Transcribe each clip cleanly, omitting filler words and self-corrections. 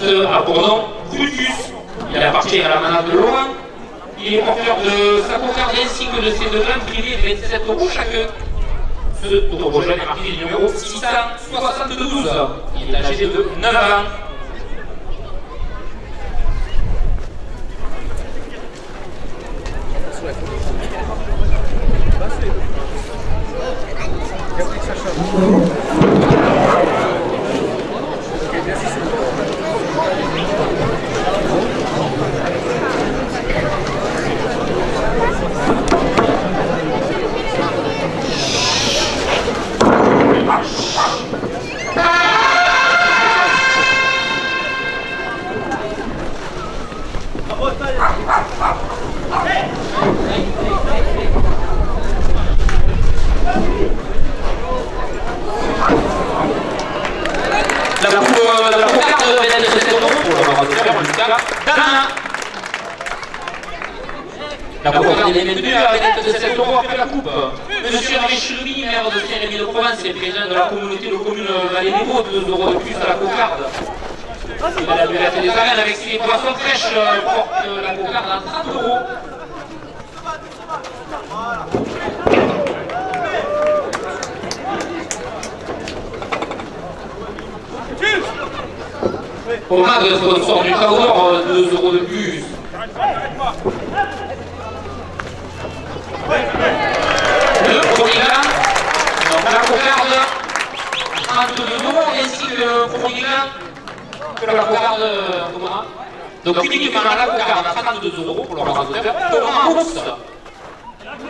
a pour nom Brutus. Il appartient à la manade de Laurent. Il est porteur de sa cocarde ainsi que de ses deux glandes privées de 27 € chacun. Ce taureau jeune est marqué du numéro 672. Il est âgé de 9 ans. La cocarde de 27 € pour le rasoir Lucas Dana. La cocarde est maintenue à 27 € après la coupe. Monsieur Henri Chirby, maire de Saint-Rémy-de-Provence et président de la communauté de communes Vallée des Vaux, 2 € de plus à la cocarde. Il a la liberté des arènes avec ses poissons fraîches, porte la cocarde à 30 €. Pommade, sponsor du Taudor, 2 € de plus. Le premier gain, donc la cocarde, 32 € ainsi que le premier gain, que la cocarde, donc uniquement la cocarde à 32 € pour le rasoir, Thomas Rousse.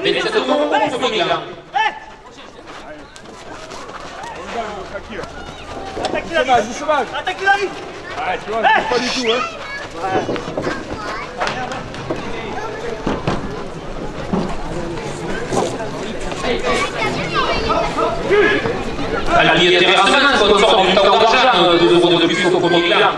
27 € pour le premier gain. Sauvage. Attaque, il arrive. Ouais, tu vois, c'est pas du tout, hein. Allié Terrasman, sponsor du Taudor d'Argent, 2 € de plus au premier gain.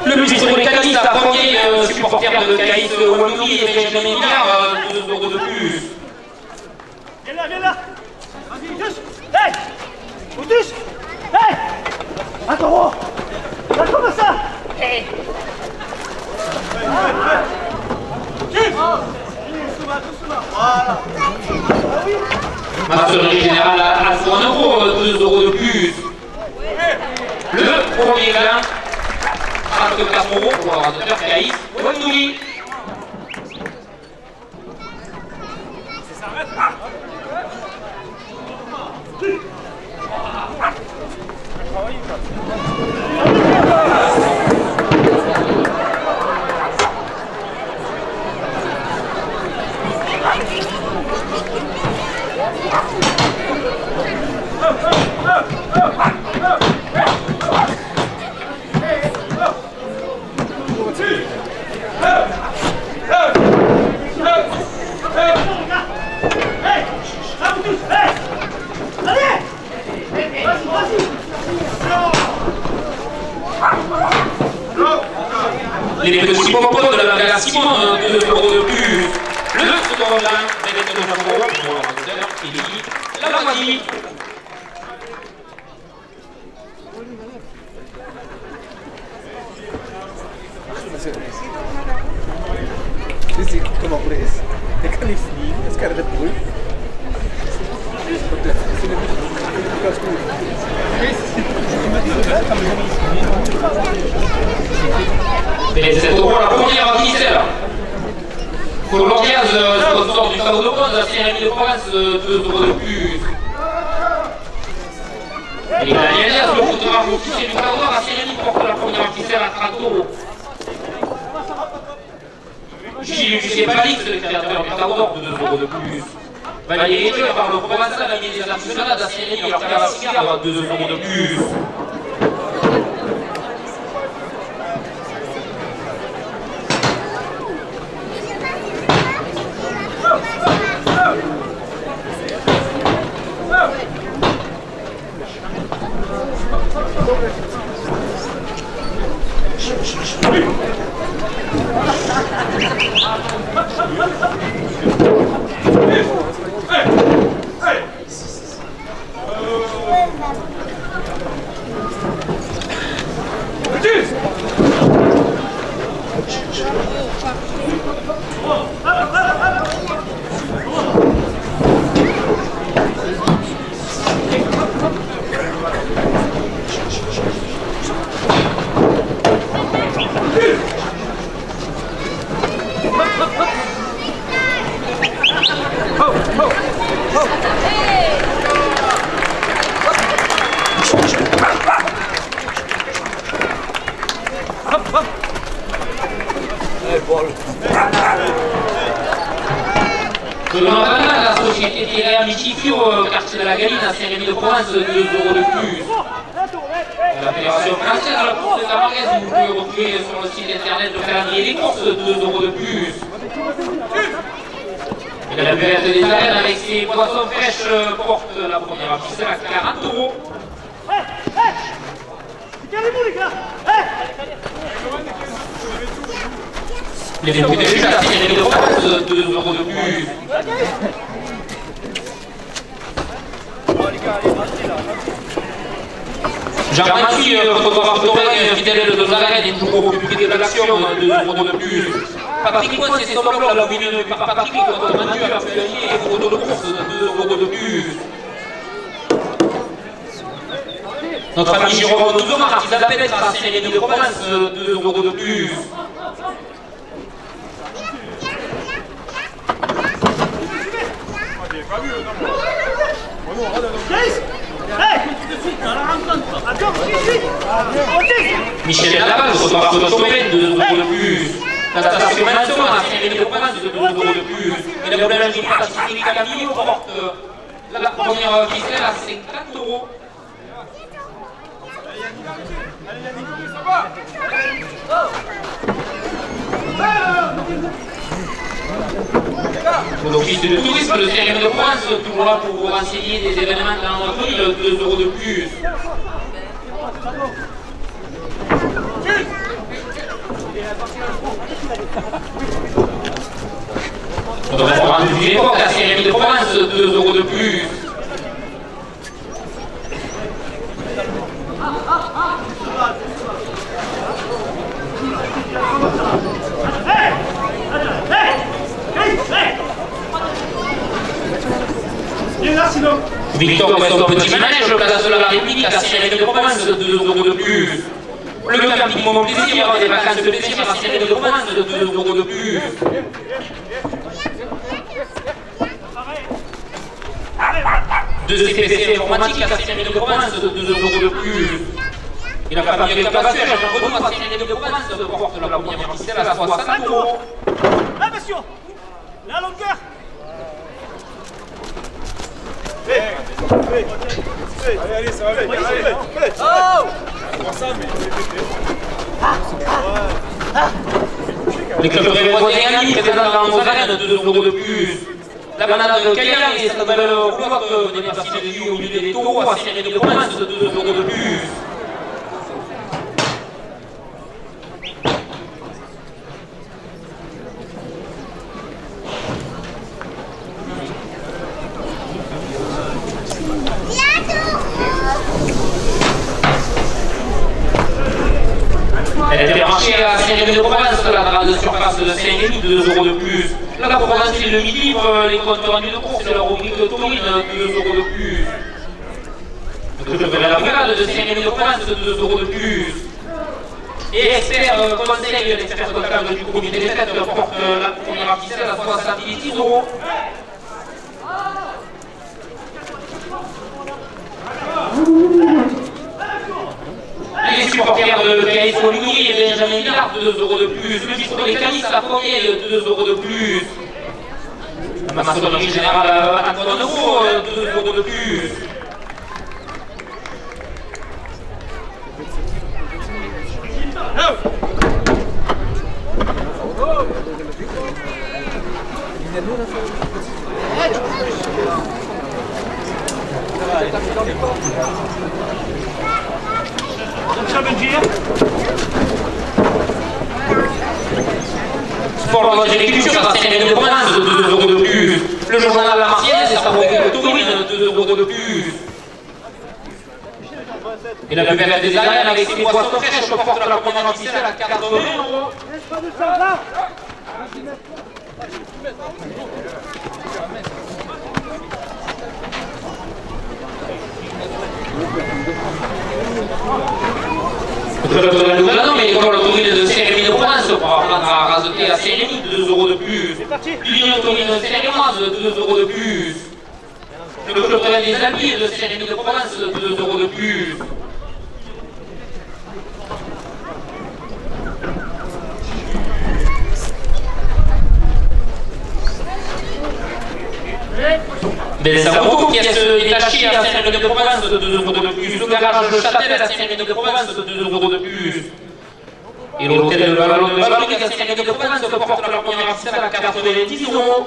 Le budget pour les Caïs, la première supporter de Caïs Wanouli et Benjamin Millard, 2 € de plus. Viens là, viens là. Vas-y, touche. Hey, on touche. Hey, un taureau. Ça comme ça. Hey. Maçonnerie générale à 1 €, 2 € de plus. Le premier gain, 34 € pour le rasoir Caïs Wanouli. Les petits popos de la gare Simon, 2 € de plus. Le second gain, 29 € pour le rasoir Émilie Lavagny. Kom op, Chris. Ik kan niet vliegen, dat is kind of goed. Dat is goed. Et c'est la première ficelle. Colombiaz, sponsor du Taudor de Saint-Rémy-de-Provence, 2 € de plus. Et la Lianias, le photographe officiel du Taudor à Saint-Rémy porte la première ficelle à 30 €. Gilles Palix, le créateur du Taudor, de 2 € de plus. Valérie Dieu, par le Provençal, a mis des arsenales à Saint-Rémy, alors qu'à la cigare, 2 € de plus. Selon la société Théréa Michifio, quartier de la Galine, à Saint-Rémy-de-Provence, 2 € de plus. La Fédération française de la course de la Margaise, vous pouvez retrouver sur le site internet de calendrier des courses, 2 € de plus. Et la buvette des arènes avec ses poissons fraîches porte la première affiche à 40 €. Calmez-vous les gars. Les fruits de jus à Saint-Rémy-de-Provence, 2 € de plus. Jean-Mathieu, photographe d'Oreille, fidèle de Zalène et toujours au public de l'action, 2 € de plus. Patrick Poin, c'est son blog, la ville de Patrick, contre Mathieu, Arfulier et photo de course, 2 € de plus. Notre ami Jérôme Douzon, artisan d'Apette à Saint-Rémy-de-Provence, 2 € de plus. Michel Laval, photographe de Sommet, 2 € de plus. La station Manson à Saint-Rémy-de-Provence, 2 € de plus. Et la boulangerie Pacifique Camillo porte la première ficelle à 50 €. L'office de tourisme de Saint-Rémy-de-Provence, toujours là pour vous renseigner des événements dans notre ville, 2 € de plus. Notre restaurant du Époque à Saint-Rémy-de-Provence, 2 € de plus. Victor Weston Petit Manège, place de la République à Saint-Rémy-de-Provence, 2 € de plus. Le camping Mon Plaisir, des vacances de plaisir à Saint-Rémy-de-Provence, 2 € de plus. De CPC informatique à Saint-Rémy-de-Provence, 2 € de plus. Et la famille Cabassu à Jean-Renaud à Saint-Rémy-de-Provence porte la première ficelle à 60 €. Là, monsieur, la longueur. Allez, ça va bien. Allez. Oh! Ça, mais... Les clubs rémoisés amis présents dans nos arènes, 2 € de plus. La banane de Caillan et sa nouvelle roulotte des parties de vie au milieu des taureaux à Saint-Rémy-de-Provence, 2 € de plus. Elle était marchée à Saint-Rémy-de-Provence, la grande surface de Saint-Rémy, 2 € de plus. La Provence et le Midi-Livre, les comptes rendus de course et la rubrique de Taurine, 2 € de plus. Le club de la brigade de Saint-Rémy-de-Provence, 2 € de plus. Et expert conseil, l'expert comptable du comité des fêtes porte la première ficelle à 70 €. Les supporters de l'EPS Moligny et Benjamin Villard, 2 € de plus. Le bistrot des Canis à Fournier, 2 € de plus. La maçonnerie générale à Antoine Euro, 2 € de plus. pour la agriculture, la série de province, 2 euros de plus. Le journal La Marseillaise, ça provoque le Taurine, 2 euros de plus. Et la buvette des Ariennes avec ses boissons fraîches porte la première officielle à 80 euros. Non, mais pour le Taurine de Saint-Rémy de Provence, pour apprendre à raseter à Saint-Rémy, 2 euros de plus. L'Union Taurine de Saint-Rémoise, 2 euros de plus. Le club des Alliés de Saint-Rémy de Provence, 2 euros de plus. Des Amours, pièces détachées à Saint-Rémy de Provence, 2 euros de plus. Le garage de Châtel à Saint-Rémy de Provence, 2 euros de plus. Et l'hôtel de Vallon de Valorique à Saint-Rémy de Provence porte la première officielle à 90 euros.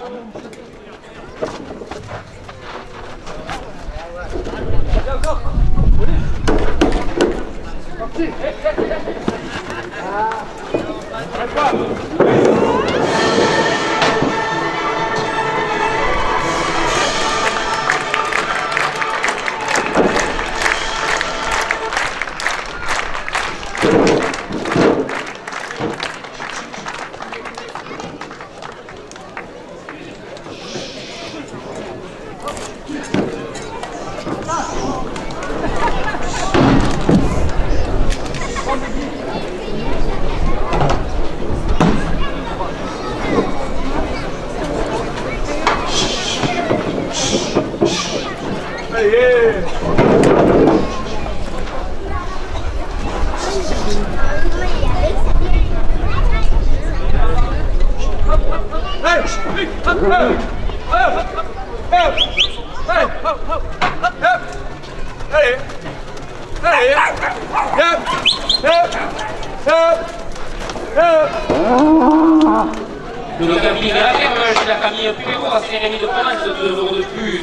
Le cabinet de la ferme chez la famille Puero à Saint-Rémy de Provence, 2 euros de plus.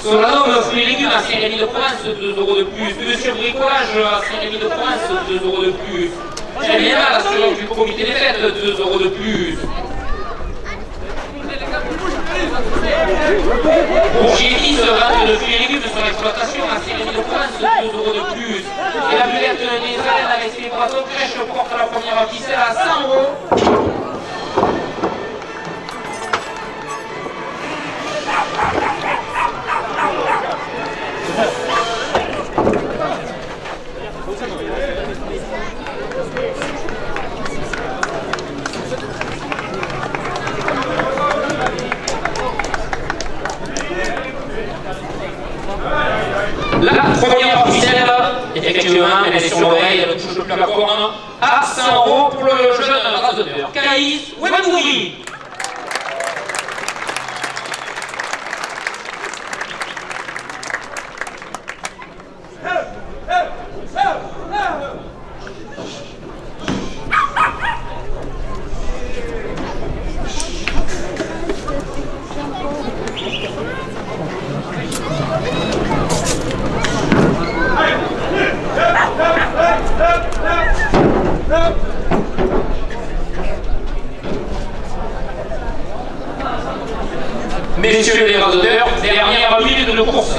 Solanum, fruits et légumes à Saint-Rémy de Provence, 2 euros de plus. Monsieur Bricolage à Saint-Rémy de Provence, 2 euros de plus. Génial, l'assurance du comité des fêtes, 2 euros de plus. Pour Gélis, vente de fruits et légumes sur l'exploitation à Saint-Rémy de Provence, 2 euros de plus. Et la buvette des Ariennes avec ses boissons fraîches porte la première officielle à 100 euros. La première officielle, effectivement, elle est sur l'oreille, elle ne touche plus la corne, à 100 euros pour le jeune raseur. Caïs Wembouri. Messieurs les raseurs, dernière minute de course.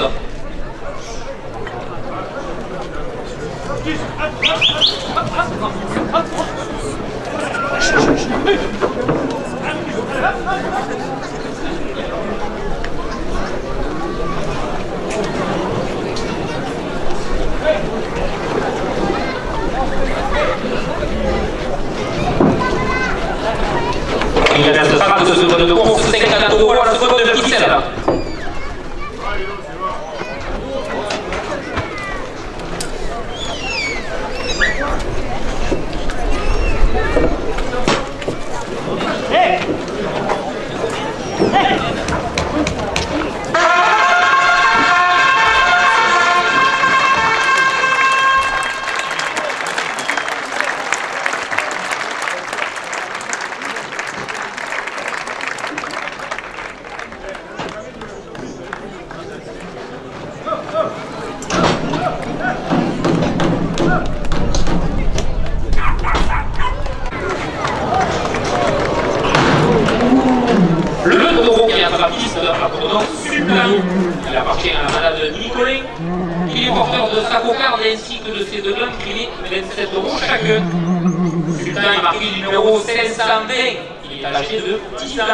Il reste 30 secondes de course, 50 euros à la seconde de ficelle. de ces deux hommes qui 27 € chacun. Sultan est marqué du numéro 520. Il est âgé de 10 ans.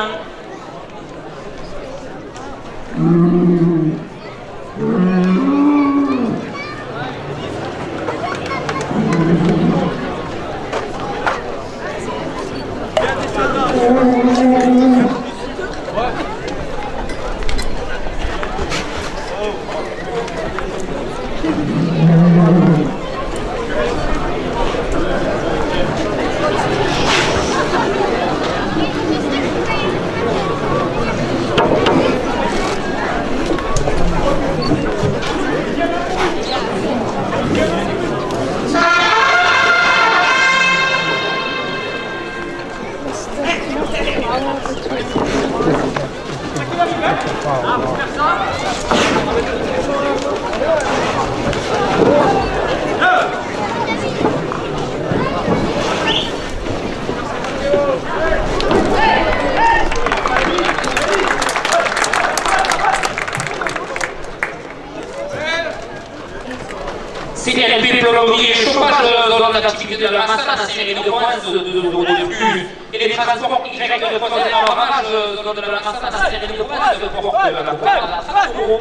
CDLP prolongé, chauffage dans l'activité de la Massane, série de points de plus, et les transports Y de troisième barrage dans de la Massane, série de points de porte la couverture à 5 €.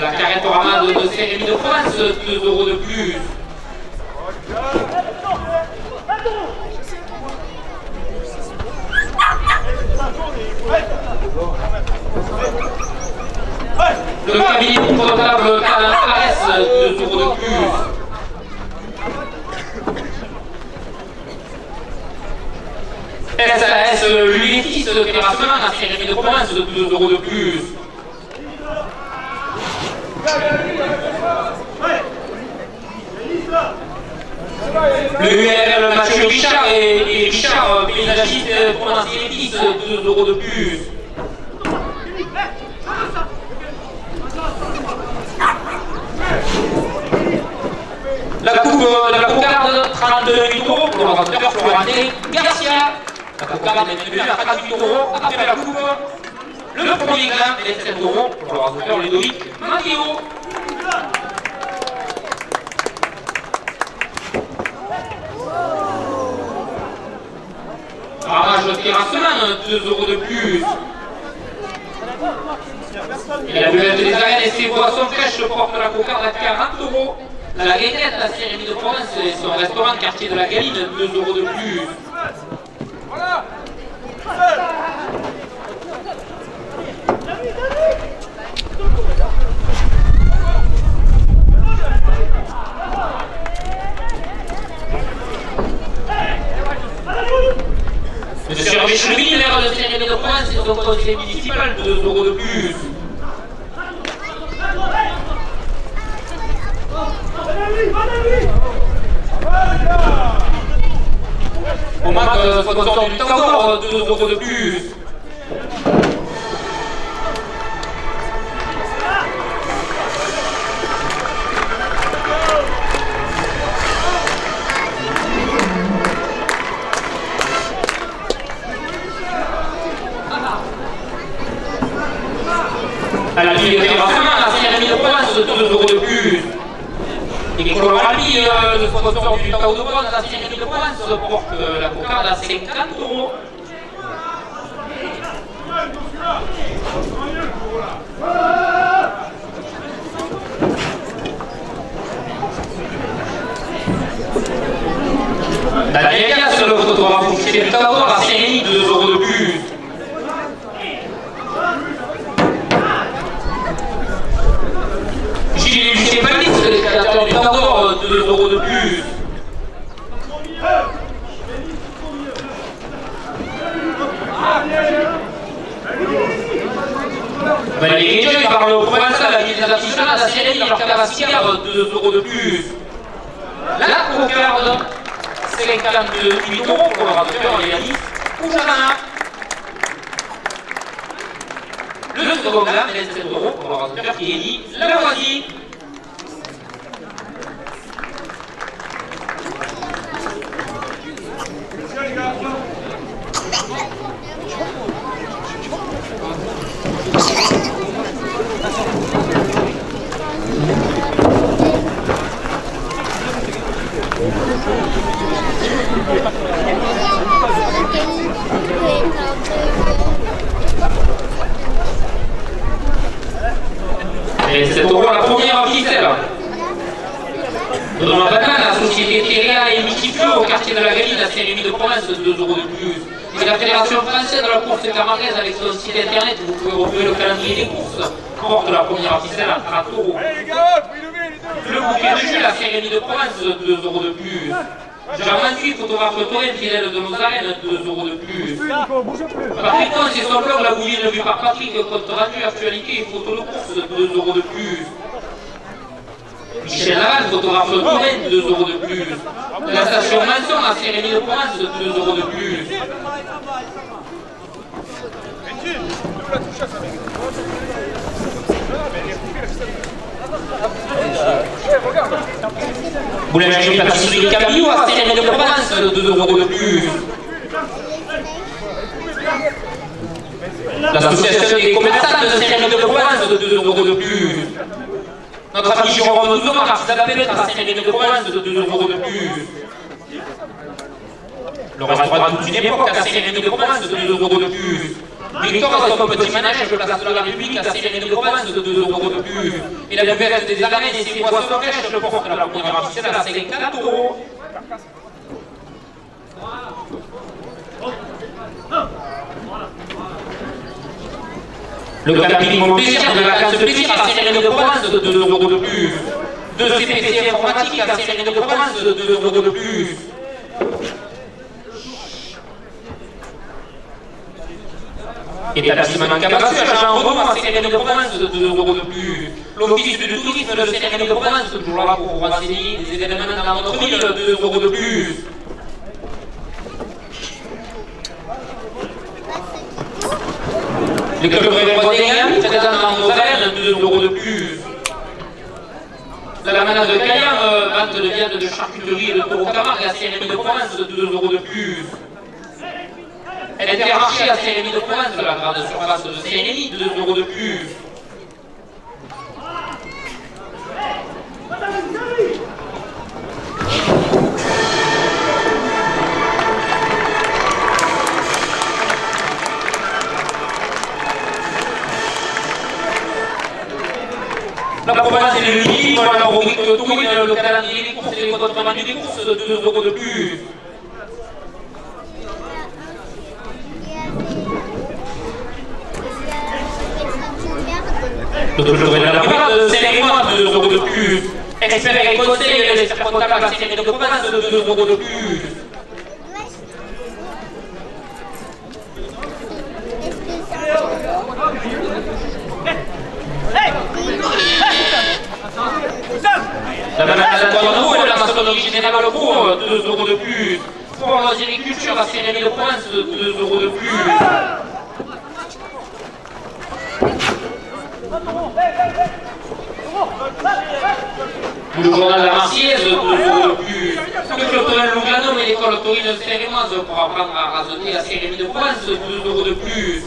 La carrette ramade de série de points, 2 € de plus. Le cabinet portable AS, 2 € de plus. SAS Lunetis Terrassement, la série de province, 2 € de plus. Le URL Mathieu Richard et Richard Paysagiste Provincier 10, 2 € de plus. La cocarde, 38 € pour le rentreur Florané Garcia. La cocarde est devenue à 38 € après la coupe. Le premier gain est 7 € pour le rentreur Ludovic Matteo. Ramage terrassement, 2 € de plus. Et la bulle des arènes et ses boissons fraîches porte la cocarde à 40 €. La Guénette, la série de Provence et son restaurant quartier de la Galine, 2 € de plus. Voilà. Monsieur Richelieu, maire de série de Provence et son conseil municipal, 2 € de plus. Au marque sponsor du Tangor, 2 € de plus. À la ville de Terrassement, la série de Provence, 2 € de plus. Et Colorami, le sponsor du Tao de Provence, la série de Provence, porte la cocarde à 50 €. Daniel Diaz, le photographe officiel du Tao, la série, 2 € de plus. Gilles Ballis, le créateur du Tao, 2 € de plus. Valérie Joy parle au provincial, la ville des artisans, la série, leur cavassière, 2 € de plus. La cocarde, 58 € pour le rentreur Yannis Oujana. Le second gain, 27 € pour le rentreur Kéli Lavoisier. Et c'est pour la première ficelle. Dans la banane, la société Thierry et Mitifio au quartier de la Galine, la cérémonie de province de 2 € de plus. Et la Fédération française de la course camargaise avec son site internet, vous pouvez retrouver le calendrier des courses. Porte la première ficelle à taureau. Le bouquet de jus, la cérémonie de province de 2 € de plus. Jean 28, photographe Torren, fidèle de nos arènes, 2 € de plus. Patrick Pons et son blog, la bouline vue par Patrick, compte rendu, actualité et photo de course, 2 € de plus. Michel Laval, photographe Torren, 2 € de plus. La station Manson, la cérémonie de province, 2 € de plus. Boulangerie pâtisserie Camillo à cérémonie de province, 2 € de plus. L'association des commerçants de cérémonie de province, 2 € de plus. Notre ami Jérôme Nouzomar, artisan d'Apélette à cérémonie de province, 2 € de plus. Le restaurant toute une époque à cérémonie de province, 2 € de plus. Victor a son petit manège place de la République à cérémonie de province, 2 € de plus. Et la buvette des arènes et ses boissons fraîches le porte la première officielle à 54 €. Le camping Mon Plaisir de vacances plaisir à cérémonie de province, 2 € de plus. 2 CPC informatique à cérémonie de province, 2 € de plus. Établissement Cabassu à Jean Romain à cérémonie de province, 2 € de plus. L'office du tourisme de cérémonie de province, toujours là pour renseigner les événements dans notre ville, 2 € de plus. Les clubs régionaux présents dans nos arènes, 2 € de plus. De la manade de Cayam, vente de viande de charcuterie et de taureau Camargue à cérémonie de province, 2 € de plus. Intermarché à Saint-Rémy de province, de la grande surface de Saint-Rémy, 2 € de plus. La province et le midi, voilà la rubrique touring, le calendrier des courses et les comptes rendus des courses, 2 € de plus. Donc je voudrais la plupart de Saint-Rémy, 2 € de plus. Expert et conseil, les experts comptables à Saint-Rémy de province, 2 € de plus. La banane d'Antoine Roux et la maçonnerie générale Roux, 2 € de plus. Pour l'agriculture à Saint-Rémy de province, 2 € de plus. Le journal de la Marseillaise, 2 € de plus. Le club Torren Lugano et l'école taurine sérémoise pour apprendre à rasoter à Saint-Rémy de province, 2 € de plus.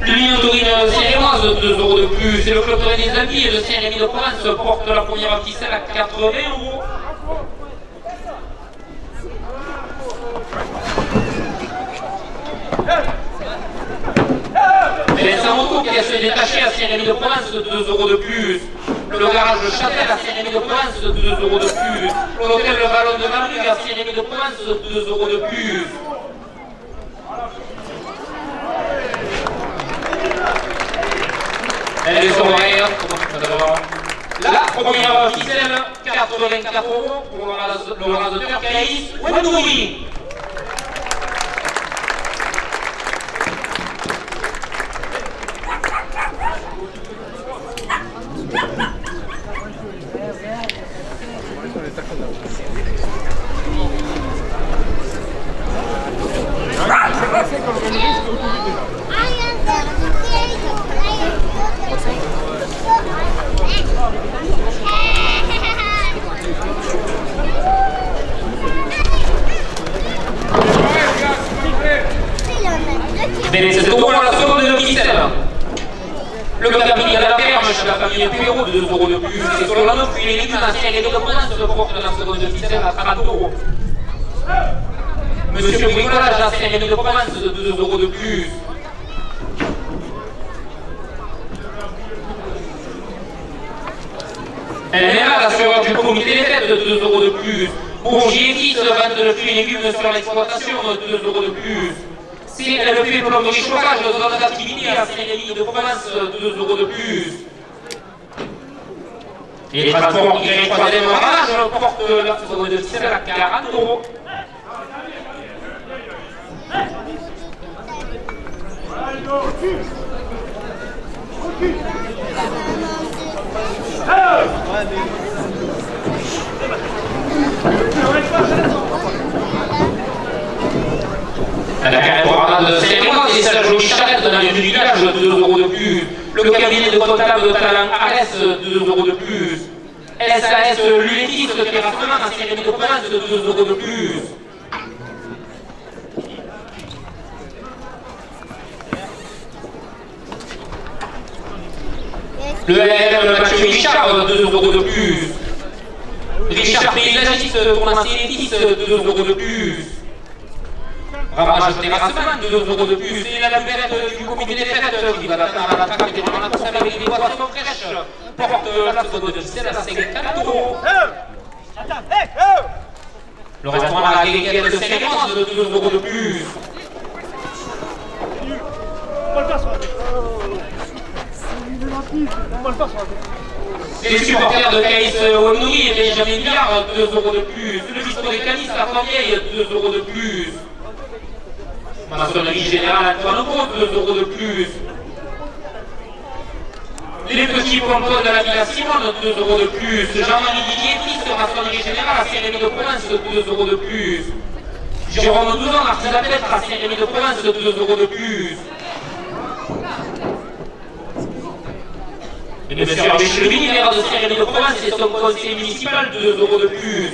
L'Union taurine sérémoise, 2 € de plus. Et le club Torren des Amis de Saint-Rémy de province porte la première ficelle à 80 €. Vincent Moto qui a se détaché à Saint-Rémy de province, 2 € de plus. Le garage Châtel à Saint-Rémy de province, 2 € de plus. L'hôtel Le Vallon de Marluc à Saint-Rémy de province, 2 € de plus. Et les oreilles, la première ficelle, 84 € pour le rasoteur Caïs Wendouri. Bene, c'est au la seconde de ficelle. Le cabinet à la perche, la famille Perrault de 2 € de plus. Et sur l'anneau, puis les légumes anciens et les provinces de porte de la seconde de ficelle à 30 €. Monsieur Bricolage, ancien rémi de province de 2 € de plus. LMA, l'assureur du comité des fêtes de 2 € de plus. Bourgier Fils, vente de fruits et légumes sur l'exploitation de 2 € de plus. CLP, plomberie chauffage, zone d'activité à Saint-Rémy de province de 2 € de plus. Et les transports qui créent 3e rage portent la seconde de ficelle à 40 €. À la carrière de Saint-Rémy, c'est sa jolie charrette dans le village de 2 € de plus. Le cabinet de comptable de talent AS de 2 € de plus. SAS Luletis, le terrassement à Saint-Rémy de province de 2 € de plus. Le LRM Mathieu Richard, 2 € de plus. Richard Paysagiste, tournancier 10, 2 € de plus. Ramage terrassement, 2 € de plus. Et la lubette du comité des fêtes qui va attendre à l'attaque des gens à avec des boissons fraîches. Porte la seconde de ficelle à 54 €. Le restaurant à la guéguette de Saint-Rémy de 2 € de plus. Les supporters de Caïs Ouanouri et Benjamin Billard, 2 € de plus. Le bistrot des Canis à Fontvieille, 2 € de plus. Maçonnerie générale Antoine Aubraud, 2 € de plus. Les petits pompons de la Villa Simone, 2 € de plus. Jean-Marie Didier, fils de maçonnerie générale à Saint-Rémy de province, 2 € de plus. Jérôme Douzan, artisan peintre à Saint-Rémy de province, 2 € de plus. Et M. Hervé Cheleville, maire de Saint-Rémy de province et son conseiller municipal, 2 € de plus.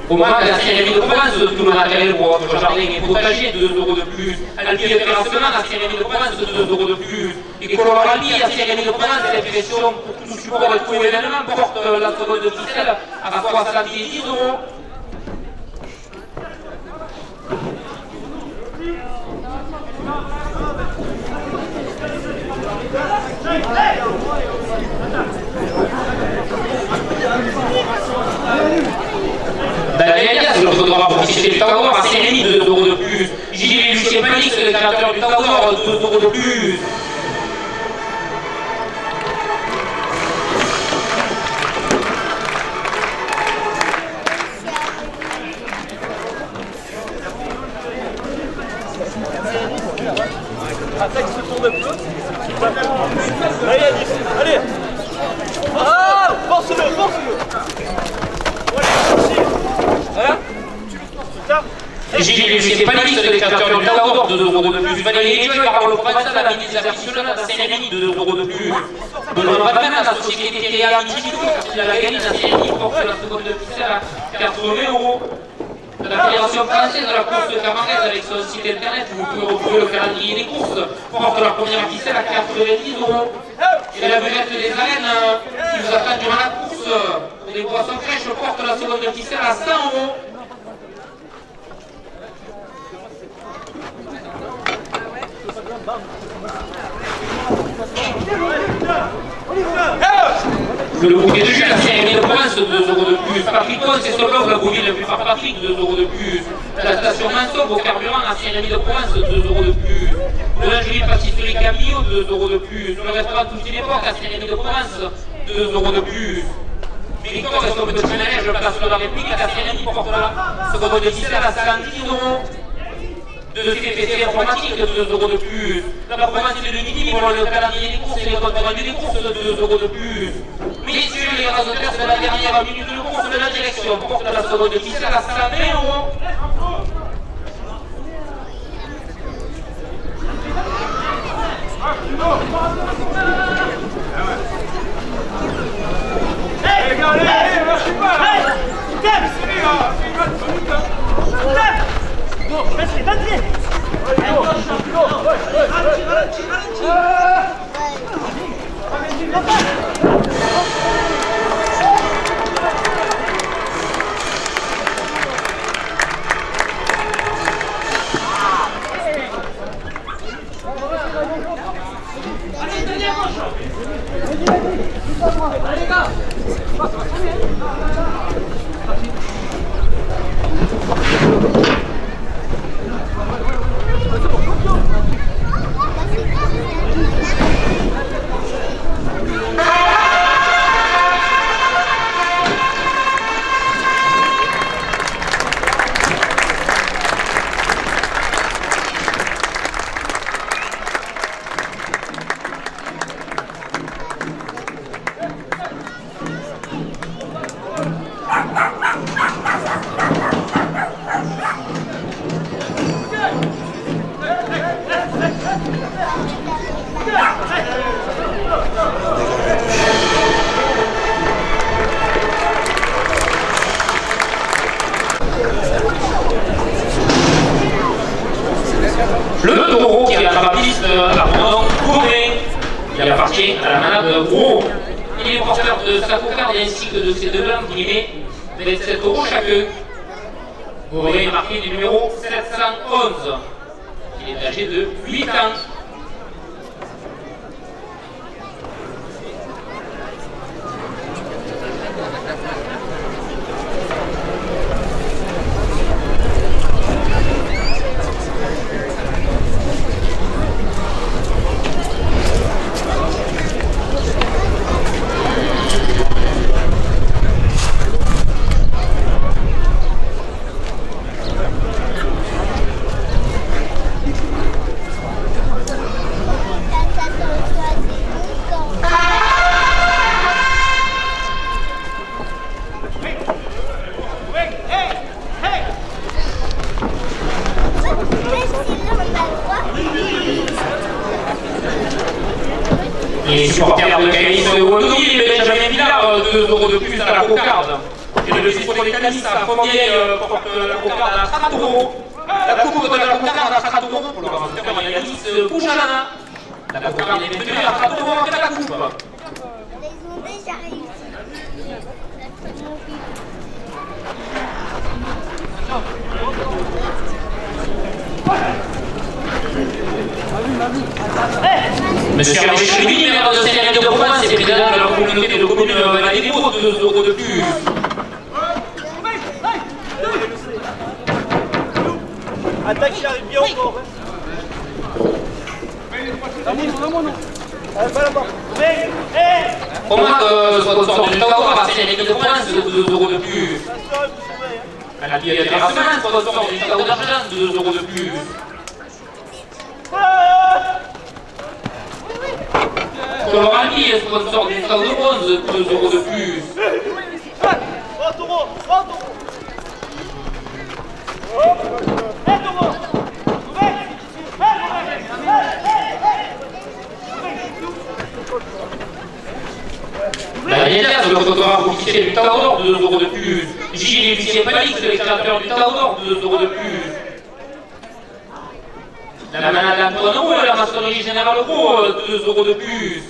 Au moment de la Saint-Rémy de province, tout le matériel pour votre jardin et potager, 2 € de plus. À l'Albi de terrassement, à Saint-Rémy de province, 2 € de plus. Et Coloralbi, à Saint-Rémy de province, l'impression pour tout support et tout événement porte la seconde de ficelle à 70 €. Daniel Elias, le photographe officiel du Tawar à Saint-Rémy, 2 € de plus. Gilles Lucien Palix, le créateur du Tawar, 2 € de plus. Attaque se tourne un peu. Allez, allez. Ah, force-le, force-le. Voilà. Gilles Lucien Palix, le créateur du Tawar, 2 € de plus. Valérie Étuel, Carole Provençal, la ministre de la Nationale à Saint-Rémy, 2 € de plus. Benoît Batman, la société Téléa Institut, qui a gagné à Saint-Rémy, porte la seconde de ficelle à 80 €. La Fédération française de la course de Camargue, avec son site internet, vous pouvez retrouver le calendrier des courses, porte la première ficelle à 90 €. Et la buvette des arènes qui vous attend durant la course pour des boissons fraîches porte la seconde de ficelle à 100 €. Le bouquet de jus à Saint-Rémy de province, 2 € de plus. Patrick Pons et son blog, la bourville le plus par Patrick, 2 € de plus. La station Mansob au carburant à Saint-Rémy de province, 2 € de plus. Le lingerie pâtisserie Camillo, 2 € de plus. Le restaurant Toute une époque à Saint-Rémy de province, 2 € de plus. Victor et son petit manège, place de la République à Saint-Rémy porte la seconde de ficelle à 110 €. De CPC informatique, 2 € de plus. La province de Midi pour le calendrier des courses et les comptes rendus des courses, 2 € de plus. Messieurs les rasoteurs de la dernière minute de course de la direction porte la seconde de ficelle à 120 €. Hey, les gars, allez, lâchez pas! Hey, Le taureau qui est à la piste abandon gourmet, qui appartient à la manade gros. Il est porteur de sa cocarde ainsi que de ses deux lames guillemets, 27 euros chacun. Gourmet est marqué du numéro 711. Il est âgé de 8 ans. Les supporters de Canis Wondouille et Benjamin Villard, 2 euros de plus à la cocarde. Et le 6 pour les Canis à Fournier porte la cocarde à 30 euros. La coupe de la cocarde à 30 euros pour le ramasteur Yanis Bouchalana. La cocarde est maintenue à 30 euros après la coupe. Ils ont déjà réussi. Monsieur Hervé Chevigny, maire de Saint-Rémy-de-Provence et président de la communauté de communes Valédémo, 2 euros de plus. Attaque, il arrive bien encore. Commande sponsor du Taour à Saint-Rémy-de-Provence, 2 euros de plus. À la Bière Terrasseman, sponsor du Taour d'Argent, 2 euros de plus. Colorami est sponsor du Taour de Bronze, 2 euros de plus. La Niélias, le photographe officiel du Taour d'Or, 2 euros de plus. Gilles et Lucien Palix, les créateurs du Taour d'Or, 2 euros de plus. La manade Antoine et la maçonnerie Générale Gros, 2 euros de plus.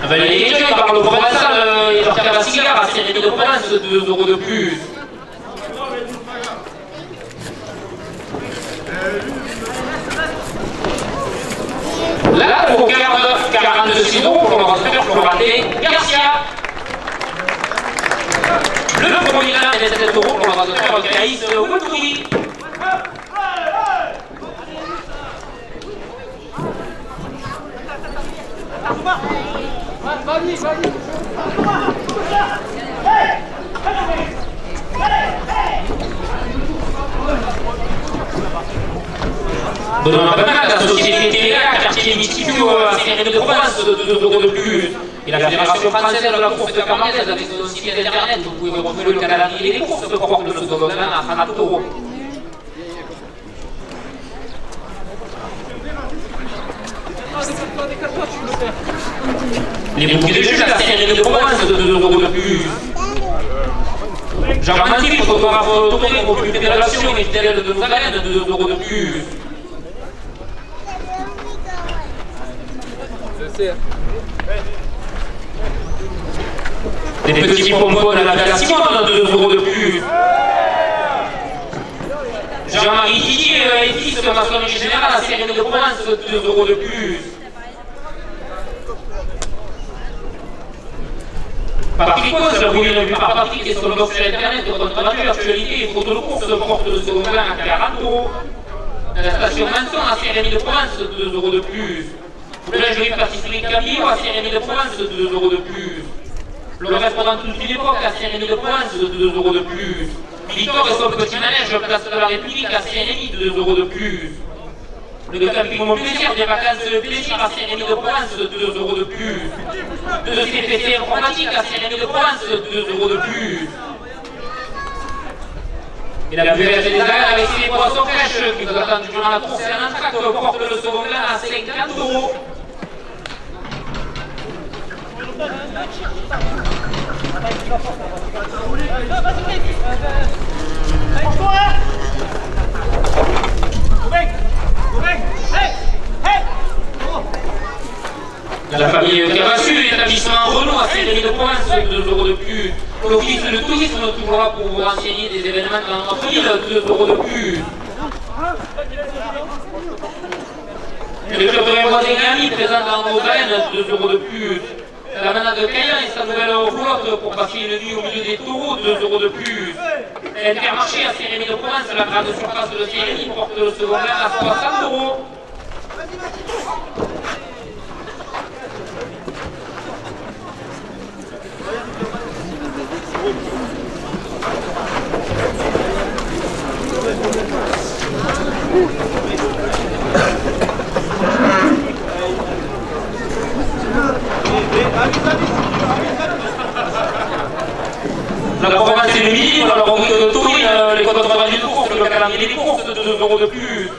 Les études par le provençal et leur faire la cigare à Saint-Rémy-de-Provence, 2 euros de plus. La cocarde, 46 euros pour le ramasteur Floraté Garcia. Le premier là est 7 euros pour le ramasteur Caïs Wondouille. Benoît Bernard, la société TVA, quartier Mistipio à Saint-Rémy-de-Provence, 2 euros de plus. Et la Fédération française de la course camargaise avec son site internet, vous pouvez retrouver le calendrier des courses, porte le second gamin à 30 euros. Les bouquets de juges à Saint-Rémy-de-Provence, 2 euros de plus. Jean-Manty, photographe tourné pour plus de fédération et fidèle de nos arènes, 2 euros de plus. Des petits pompons à la Belle Simone, 2 euros de plus. Jean-Marie Didier et fils de maçonnerie générale à Saint-Rémy-de-Provence, 2 euros de plus. Patrick Cause, vous l'avez vu par Patrick et son blog sur internet, compte rendu, actualité et photos de course, porte le second gain à 40 euros. La station Manson à Saint-Rémy-de-Provence, 2 euros de plus. Le lingerie pâtisserie Camillo à Saint-Rémy-de-Provence, 2 euros de plus. Le restaurant toute une époque à Saint-Rémy-de-Provence, 2 euros de plus. Victor et son petit manège, place de la République à Saint-Rémy, 2 euros de plus. Le camping Mon Plaisir des vacances de plaisir à Saint-Rémy-de-Provence, 2 euros de plus. De CPC informatique à Saint-Rémy-de-Provence, 2 euros de plus. Et la buvette des arènes avec ses boissons fraîches qui vous attendent durant la course et en entracte porte le second gain à 50 euros. La famille Terrassu, l'établissement Renault à Saint-Rémy de Provence, 2 € de plus. L'office de tourisme toujours là pour vous renseigner des événements dans notre ville, 2 € de plus. Le club de Voisin présent dans nos arènes, 2 € de plus. La manade de Caillan et sa nouvelle roulotte pour passer une nuit au milieu des taureaux, 2 € de plus. L'intermarché à Saint-Rémy de Provence, la grande surface de Saint-Rémy porte le second gain à 60 €. La province et le midi, dans la rubrique de Taurine, les comptes rendus de course, le calendrier des courses, 2 € de plus.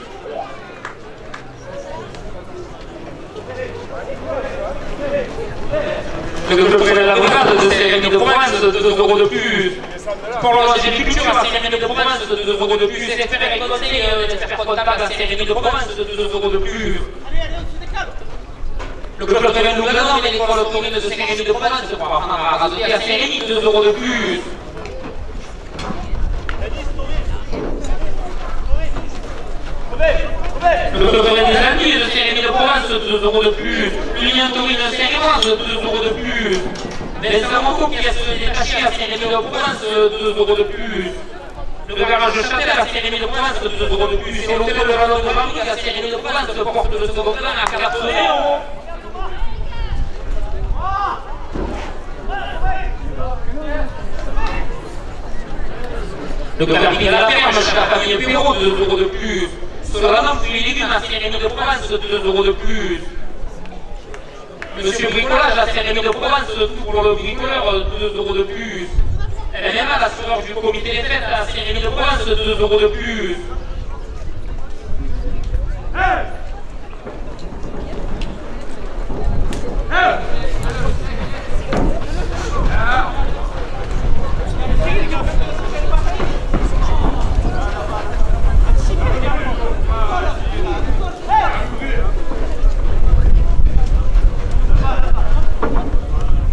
Le club de la brigade de Saint-Rémy de Provence, 2 € de plus. Pour l'Orangerie Culture à Saint-Rémy de Provence, 2 € de plus. Expert et conseil, expert comptable à Saint-Rémy de Provence, 2 € de plus. Le club de Louvain et l'école taurine de Saint-Rémy de Provence pour apprendre à rasoter à Saint-Rémy, 2 € de plus. Le club des Antilles de Saint-Rémy de Provence, 2 € de plus. L'Union taurine Saint-Rémoise, 2 € de plus. Vincent Monco qui reste détaché à Saint-Rémy de Provence, 2 € de plus. Le garage de Châtel à Saint-Rémy de Provence, 2 € de plus. Et l'hôtel de la Longue de Marmite à Saint-Rémy de Provence porte le second plan à 4 €. Le cabinet de la ferme chez la famille Perrault, 2 € de plus. Sur la lampe, les légumes à Saint-Rémy de Provence, 2 € de plus. Monsieur Bricolage à Saint-Rémy de Provence, tout pour le bricoleur, 2 € de plus. MMA, l'assureur du comité des fêtes à Saint-Rémy de Provence, 2 € de plus.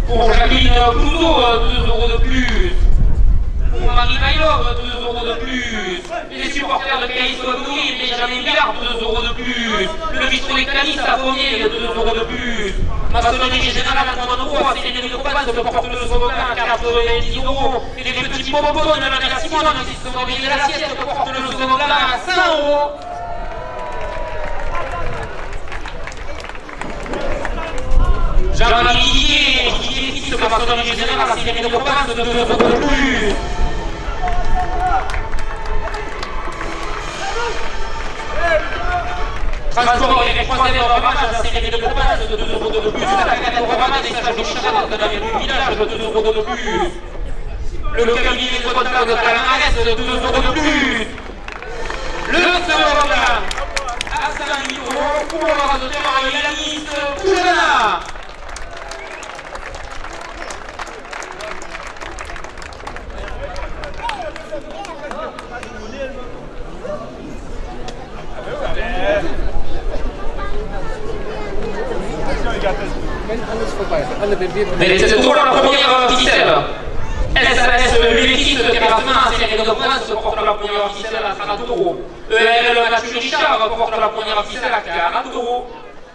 Pour Jacqueline Couteau, 2 € de plus. Pour Marie Maillot, 2 € de plus. Les supporters de Caïs Louis et Benjamin Billard, 2 € de plus. Le bistrot des Canis à Fournier, 2 € de plus. Maçonnerie générale Antoine Roux à Saint-Rémy de Provence porte le second gain à 90 €. Et les petits bonbons de la Simone qui se sont mis de l'assiette porte le second gain à 100 €. Jean-Marie Didier, fils de maçonnerie générale à Saint-Rémy de Provence, 2 € de plus. Transport et responsable en revanche à Saint-Rémy de Provence, 2 € de plus. La Romana des stages de Charlotte dans le village, 2 € de plus. Le cabinet de comptable de Calamares, 2 € de plus. Le second à 100 000 € pour le docteur Yanis Poujana. Mais c'est toujours la première ficelle. SAS, l'Ulytis, terrassement à Saint-Rémy de Provence porte la première ficelle à 30 €. ERL Mathieu Richard porte la première ficelle à 40 €.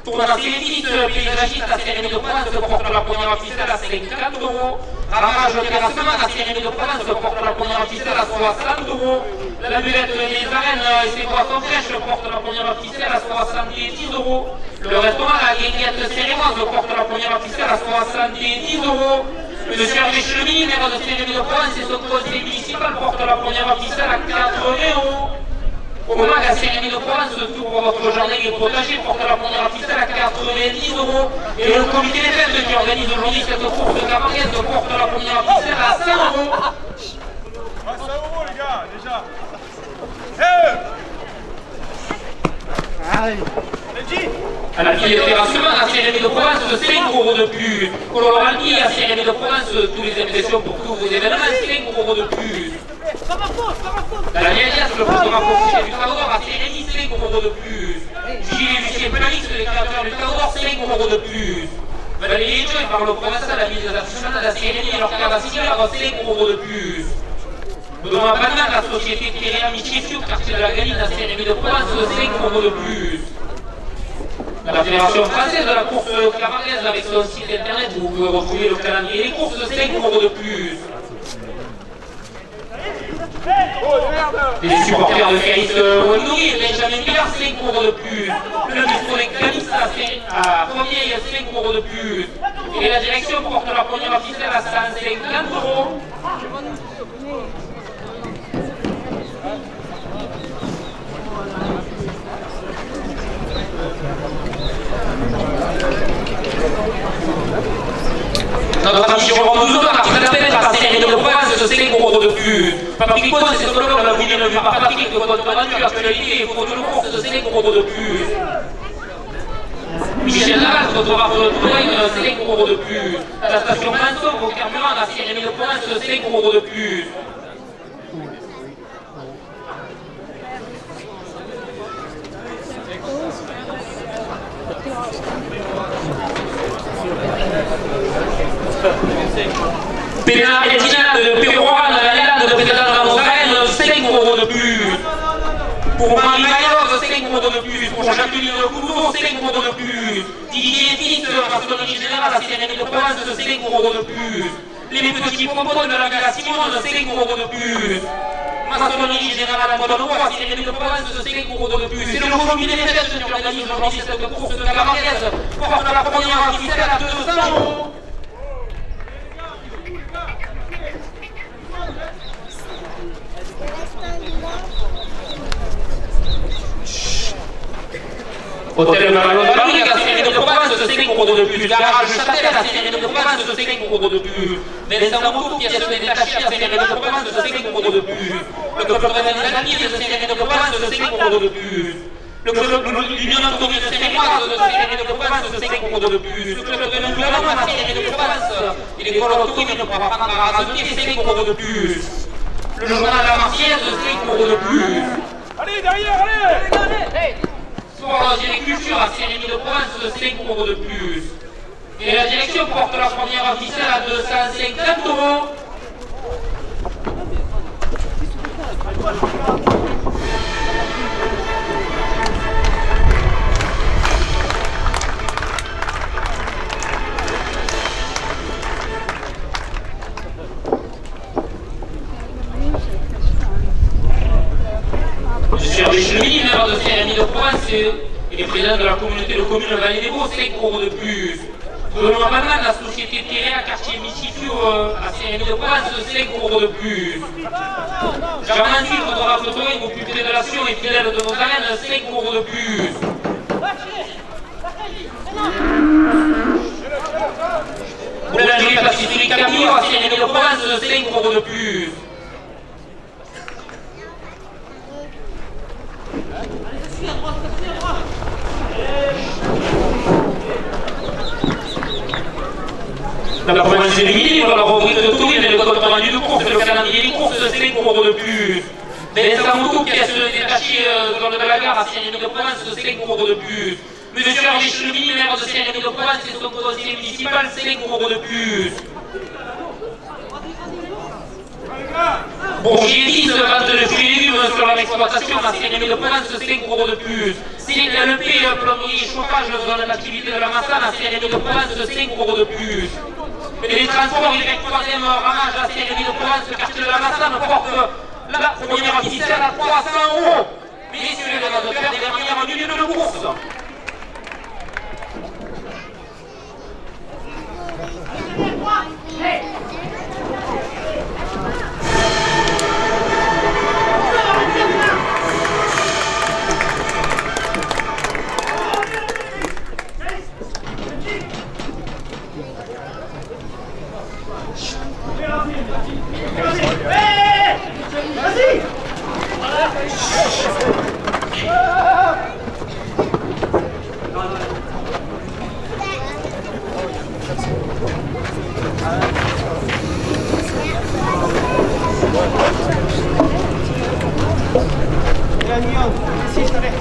Tournant Célétis, paysagiste à Saint-Rémy de Provence porte la première ficelle à 50 €. Ramage terrassement à Saint-Rémy de Provence porte la première ficelle à 60 €. La buvette des arènes et ses boissons fraîches porte la première ficelle à 70 €. Le restaurant La Guinguette Cérémoise porte la première ficelle à 70 €. Le service chemin, maire de Saint-Rémy de Provence et son conseil municipal porte la première ficelle à 80 €. Au moment à Saint-Rémy de Provence, tout pour votre jardin et potager porte la première ficelle à 90 €. Et le comité des fêtes qui organise aujourd'hui cette course de camarguette porte la première ficelle à 100 €. Ah, 100 € les gars, déjà. À la fédération, la Sérénie de Provence, 5 € de plus. Colorandi, la Sérénie de Provence, tous les invitations pour tous vos événements, 5 € de plus. Dans la Liagias, le photographe officiel du Cador, la Sérénie, 5 € de plus. Gilles et Lucien Planix, les créateurs du Cador, 5 € de plus. Valérie Joy, par le provincial, la ministre de la Sérénie et leur cadre 5 € de plus. Benoît Banal, la société Thierry Amichifio, quartier de la Galine, la Sérénie de Provence, 5 € de plus. La Fédération française de la course clavardaise, avec son site internet, vous pouvez retrouver le calendrier des courses, 5 € de plus. Les supporters de Caïs Wendouri, Benjamin Billard, 5 € de plus. Le bistrot des Canis à Fournier, 5 € de plus. Et la direction porte la première officielle à 150 €. Notre ami Jérôme Douzon a pris la tête à la Sérénie de Provence, 5 € de plus. Patrick Pons, c'est ce blog, la ville ne vit pas Patrick, le compte rendu, l'actualité, et photo de course, 5 € de plus. Michel Laval, photographe de Touraine, 5 € de plus. À la station Manson, au carburant, la Sérénie de Provence, 5 € de plus. Pénal Argentina de Péroua, la Lélande de Pédale de la Montagne, 5 € de plus. Pour Marie Maillot, 5 € de plus. Pour Jacqueline de Couveau, 5 € de plus. Didier Fils, maçonnerie générale, la Sérénie de Provence, 5 € de plus. Les petits pompons de la Gala Simone, 5 € de plus. Maçonnerie générale à Montanois, la Sérénie de Provence, 5 € de plus. C'est le comité des fêtes qui organise aujourd'hui cette course de cavalière. Porte la première officielle à 200 €. Hôtel Malone Paris, la Sérénie de Provence, 5 € de plus. Garage Châtel, la Sérénie de Provence, 5 € de plus. Vincent Moutou, pièce détachée, la Sérénie de Provence, 5 € de plus. Le club de Rennes-Lannier, la Sérénie de Provence, 5 € de plus. Le club de l'Union Autonome de Sérénoise, de Sérénie de Provence, 5 € de plus. Le club de Rennes-Lannier, la Sérénie de Provence, et l'école autonome ne pourra pas prendre à rassembler, 5 € de plus. Le journal La Marseillaise, 5 € de plus. Allez, derrière, allez! Pour la agriculture à Sérénie de Provence, 5 € de plus. Et la direction porte la première officielle à 250 €. Monsieur Richelieu, maire de Sérénie de Provence et président de la communauté de communes Vallée des Beaux, 5 € de plus. Benoît Banal, la société Théréa, quartier Missifio à Sérénie de Provence, 5 € de plus. Jean-Mandy, photographe de Touraine, occupé de l'action et fidèle de nos arènes, 5 € de plus. Boulangerie Pacifique Camillo à Sérénie de Provence, 5 € de plus. La province de Midi, la rubrique de tourisme et le compte rendu de course, le calendrier des courses, 5 € de plus. Vincent Moutou, pièce détachée dans de la gare à Sérénie de Provence, 5 € de plus. Monsieur Hervé Chemini, maire de Sérénie de Provence et son conseiller municipal, 5 € de plus. Bourgier 10, vente de fruits et légumes sur leur exploitation à Sérénie de Provence, 5 € de plus. CLP, plomberie et chauffage dans l'activité de la Massane à Sérénie de Provence, 5 € de plus. Et les transports Y3e ramage à Sérénie de Provence, quartier de la Massane, portent la première officielle à 300 €. Messieurs les donateurs, des dernières minutes de course. Vas-y! assiste, allez.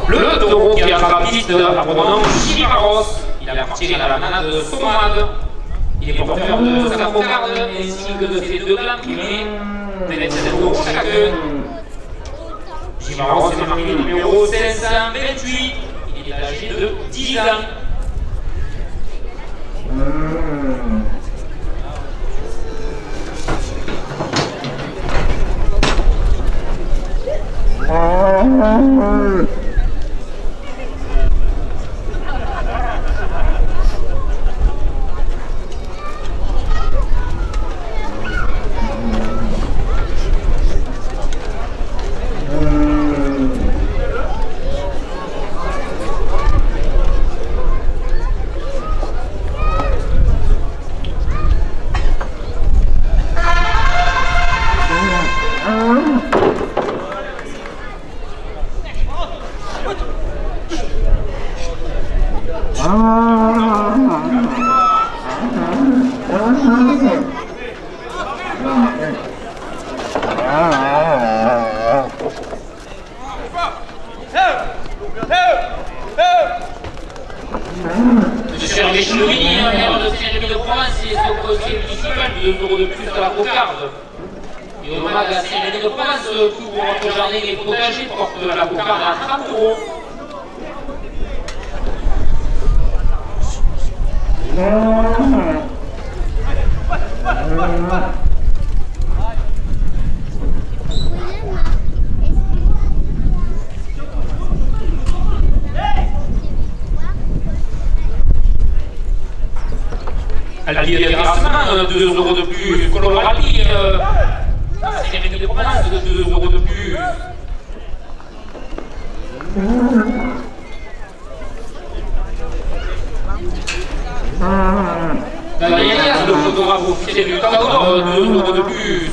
Le taureau qui a sa piste a pour nom Chimaros. Il appartient à la manade Somade. Il est porteur de sa cocarde ainsi que de ses deux glands primés. Des 27 taureaux chacun. Chimaros est marqué numéro 528. Il est âgé de 10 ans. Monsieur Méchouini, maire de Saint-Rémy de Provence et son conseil municipal, 2 € de plus à la cocarde. Et au mag à Saint-Rémy de Provence, tout votre jardin et potager porte la cocarde à 30 €. Aldi Grassman, 2 € de plus. Colorali, Saint-Rémy de Provence, 2 € de plus. Daniel, le photographe officiel du Tagour, 2 € de plus.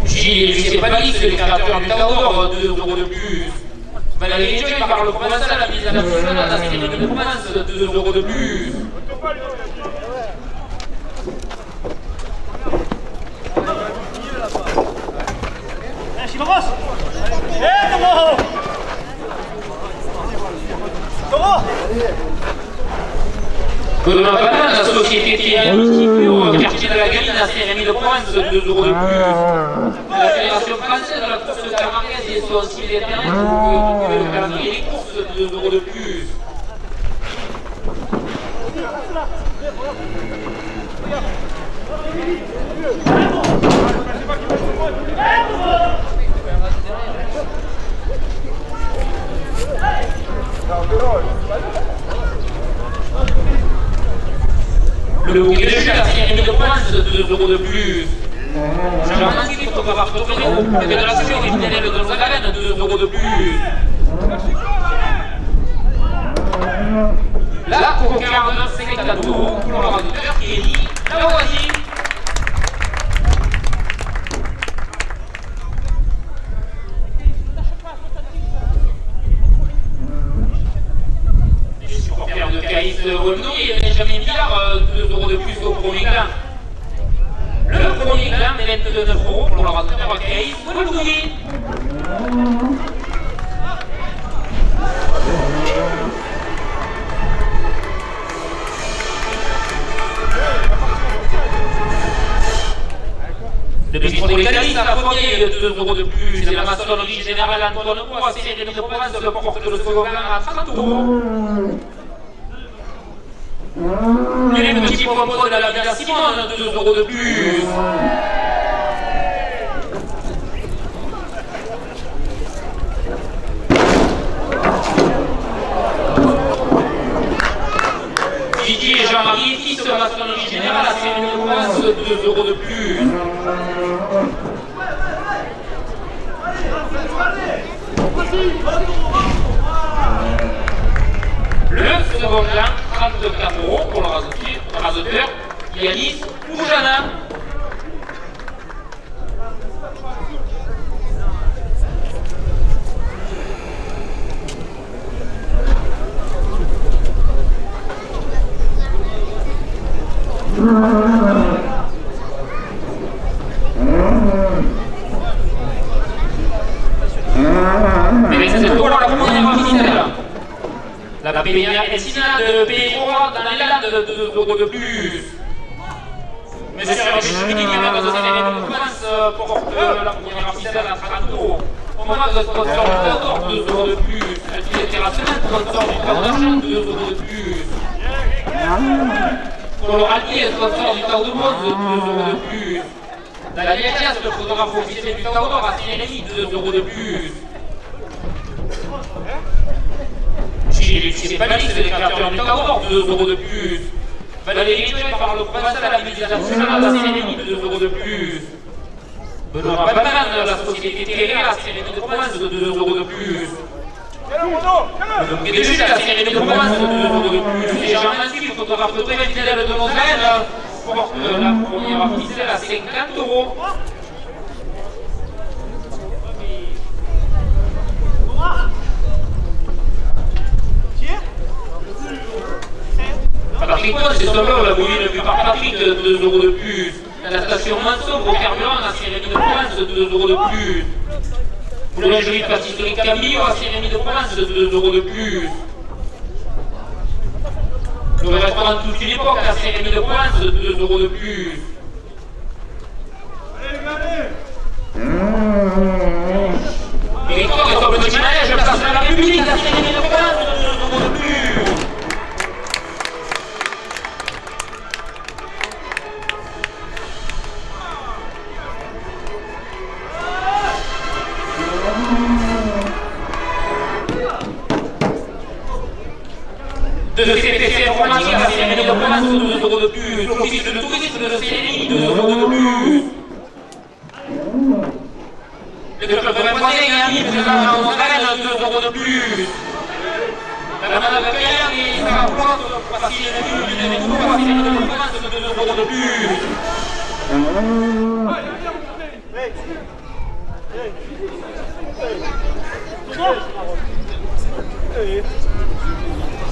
Gilles Lucien-Palis, le créateur du Tagour, 2 € de plus. Valérie Joy par le provençal, la mise à la fusion à Saint-Rémy de Provence, 2 € de plus. Chimaros! Taureau! Taureau! Benoît Banane, la société qui est instituée au quartier de la Galine à Saint-Rémy de Provence, 2 € de plus. La Fédération française de la course de Camarguez et son site internet pour que le calendrier des courses, 2 € de plus. Le bouquet de jus à Saint-Rémy de Provence, 2 € de plus. Jean-Marc photographe de la Fédération criminelle de Zagalène, 2 € de plus. La cocarde, c'est cadeau pour l'ordinateur qui est dit la voisine. Les supporters de Caïs Renaud et Benjamin Billard, 2 € de plus au premier clan. Le premier clan, 29 € pour l'orateur Caïs Renaud. Le bistrot des Calices a premier, 2 € de plus. Et la maçonnerie générale Antoine Bois, Saint-Rémy de Provence, porte le slogan à 30 €. Et les petits pompons de la Villa Simone, 2 € de plus. maçonnerie générale à Saint-Rémy de Provence, 2 euros de plus. Le second rang, 34 euros pour le rasoteur, Yanis Oujana. Mais c'est pour la première officielle. La pépinière Essina de P3 dans les Landes de 2 euros de plus. Monsieur Richard de Saint-Rémy de Provence porte la première officielle à 30 euros. Au moment de sponsor du d'or, 2 euros de plus. Elle dit terrassement, sponsor du Tau d'argent, 2 euros de plus. Pour le rallier, sponsor du Tau de bronze, 2 euros de plus. Dans la Liagias, le photographe officiel du Tau d'or à Saint-Rémy, 2 euros de plus. Chez Palis, les créateurs du Tau d'or, 2 euros de plus. Valérie Jouet par le provincial à la mobilisation nationale à Saint-Rémy, 2 euros de plus. Benoît Batman, la société Terrea à Saint-Rémy de Provence, 2 euros de plus. Le DG à Saint-Rémy de Provence, 2 euros de plus. Et Jean Mansuy, photographe très fidèle de Moselle, porte la première officielle à 50 euros. Patrick Pons, c'est Sauveur, la bobine vue par Patrick, 2 euros de plus. La station Mansour, au carburant à Saint-Rémy de Provence, 2 euros de plus. Boulangerie pâtisserie Camillo à Saint-Rémy de Provence, 2 euros de plus. Le restaurant Toute une époque à Saint-Rémy de Provence, 2 euros de plus. Victoire et son petit manège, place de la République à Saint-Rémy de Provence, 2 euros de plus. De CPC informatique à Saint-Rémy de Provence, 2 euros de plus. L'office de tourisme de Saint-Rémy, 2 euros de plus. Le club de Voisin et Amis présent à Moselle, 2 euros de plus. La madame de Payerne et Sarah Plante, facile et du métro à Saint-Rémy de Provence, 2 euros de plus.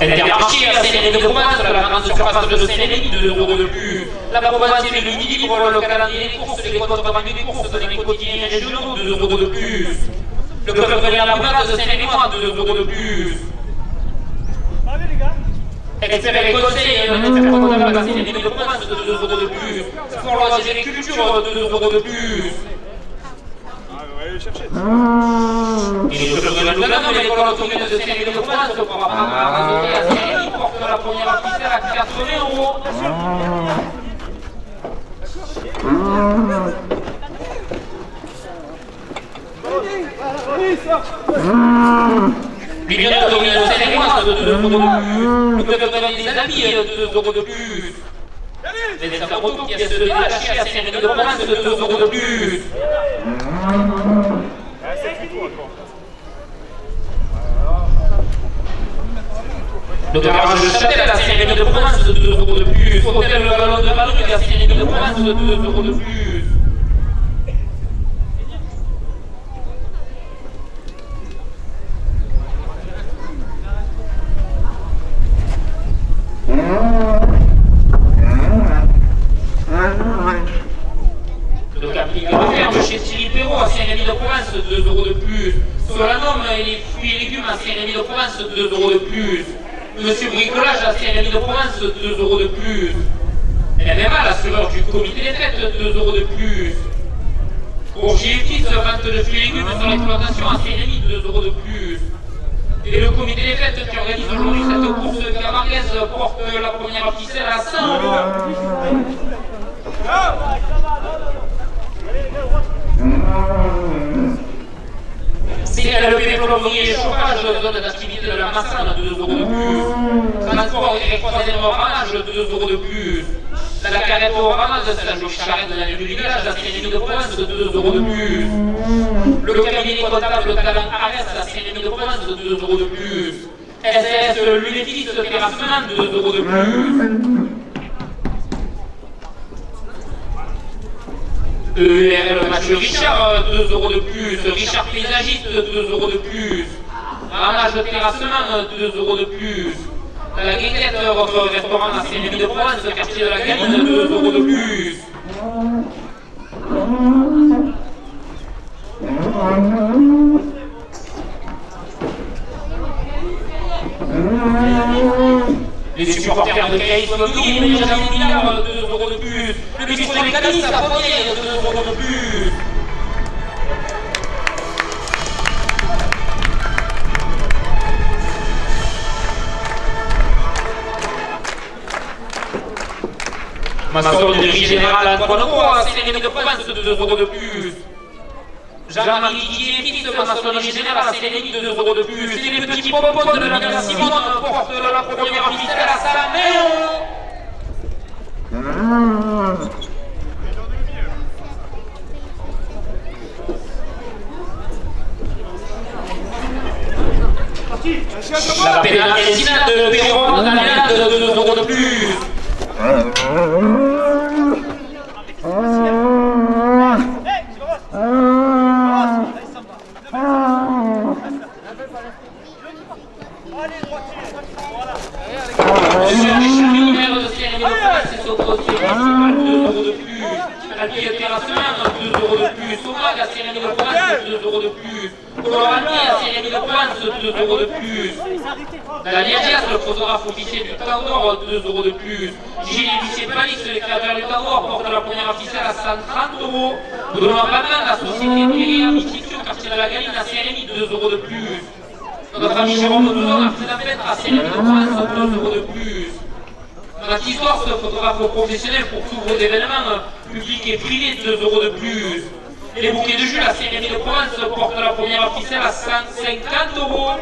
Intermarché à Saint-Rémy de Provence, la grande surface de Saint-Rémy, 2 euros de plus. La Provence et le midi pour le calendrier des courses, les comptes rendus des courses dans les quotidiens régionaux, 2 euros de plus. Le club de la Bourgade de Saint-Rémy, 2 euros de plus. Expert et conseil, un expert comptable à Saint-Rémy de Provence, 2 euros de plus. Pour loisirs et culture, 2 euros de plus. Et le club de Lugano et l'école autonome de Saint-Rémy de Provence pour apprendre à rasoter à Saint-Rémy porte la première officielle à 80 euros. L'union autonome de Saint-Rémy, 2 euros de plus. Le club de des amis, 2 euros de plus. Les Samoto qui a se détaché à Saint-Rémy de Provence, 2 euros de plus. Le garage de Châtel à Saint-Rémy de Provence, 2 euros de plus. Hôtel Le Ballon de Valrugue à Saint-Rémy de Provence, 2 euros de plus. Le camping referme chez Thierry Perrault à Saint-Rémy de Provence, 2 euros de plus. Solanum et les fruits et légumes à Saint-Rémy de Provence, 2 euros de plus. Monsieur Bricolage à Saint-Rémy de Provence, 2 euros de plus. MMA, l'assureur du comité des fêtes, 2 euros de plus. Pour GFX, vente de fruits et légumes sur l'exploitation à Saint-Rémy, 2 euros de plus. Et le comité des fêtes qui organise aujourd'hui cette course camarguaise porte la première officielle à 100 euros. CLP plomberie et chauffage, zone d'activité de la Massane, 2 € de plus. Transport et troisième ramage, 2 € de plus. La carrette au ramage, c'est la charrette de la du village, la Sérénie de province, 2 € de plus. Le cabinet comptable talent Arès, la Sérénie de province, 2 € de plus. SS, Lunetis, terrassement, 2 € de plus. ERL Mathieu Richard, 2 € de plus. Richard Paysagiste, 2 € de plus. Ramage terrassement, 2 € de plus. La Guéquette, votre restaurant à Sérénie de Provence, quartier de la Galine, 2 € de plus. Les supporters de Caïs Mobilier, Benjamin Millard, 2 € de plus. Le bistrot des Cadis, à Fournier, 2 € de plus. Maçonnerie générale Antoine Roy, Sérénie de Provence, 2 € de plus. Jean-Marie Didier, fils de maçonnerie générale à Sérénie, 2 € de plus. Et les petits popos de la ville Simone portent la première ficelle à Saint-Méo. La pénalisina de Perron, de 2 € de plus. La vieille terrassement, 2 € de plus. Sauvage à Sérénie de Provence, 2 € de plus. Colorani à Sérénie de Provence, 2 € de plus. La Liadias, le photographe officier du Tavor, 2 € de plus. Gilles Palis, le créateur du Tavor, porte la première officielle à 130 €. Benoît Batman, la société Péry Amitition, quartier de la Galine à Sérénie, 2 € de plus. Notre ami Jérôme Douzon, artisan peintre à Sérénie de Provence, 2 € de plus. Mathis Dors, photographe professionnel pour tous vos événements publics et privés, 2 € de plus. Et les bouquets de Jules à Sérénie de Provence portent la première officielle à 150 €.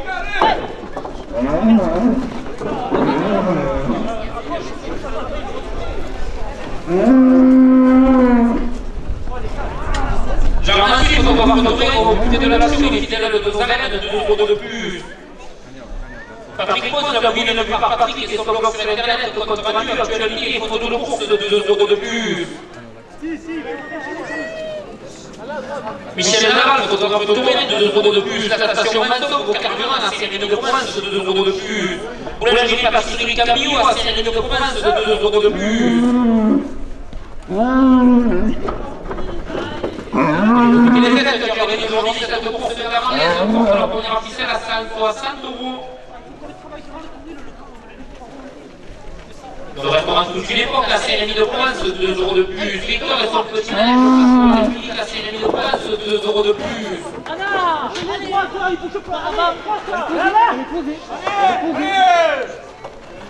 Jean-Marie, photographe au comité de la nation, les fidèles de Zalène, 2 € de plus. Patrick Pose, la mobile ne par Patrick et son blog sur Internet, compte rendu l'actualité et photos de course, de 2 € de plus. Michel Naval, photographe de tournée, de 2 € de plus. La station Manteau, au carburant à Sérénie de Provence, de 2 € de plus. Boulangerie Pâtisserie Camillou à Sérénie de Provence, de 2 € de plus. Et les fêtes qui organisent aujourd'hui cette course de la Marnaise portent la première officielle à 160 €. Le restaurant Touche l'époque à Sérénie de Provence, 2 € de plus. Victor et son petit neige, le République à Sérénie de Provence, 2 € de plus. Anna, allez, il faut que je prenne. Allez, posez.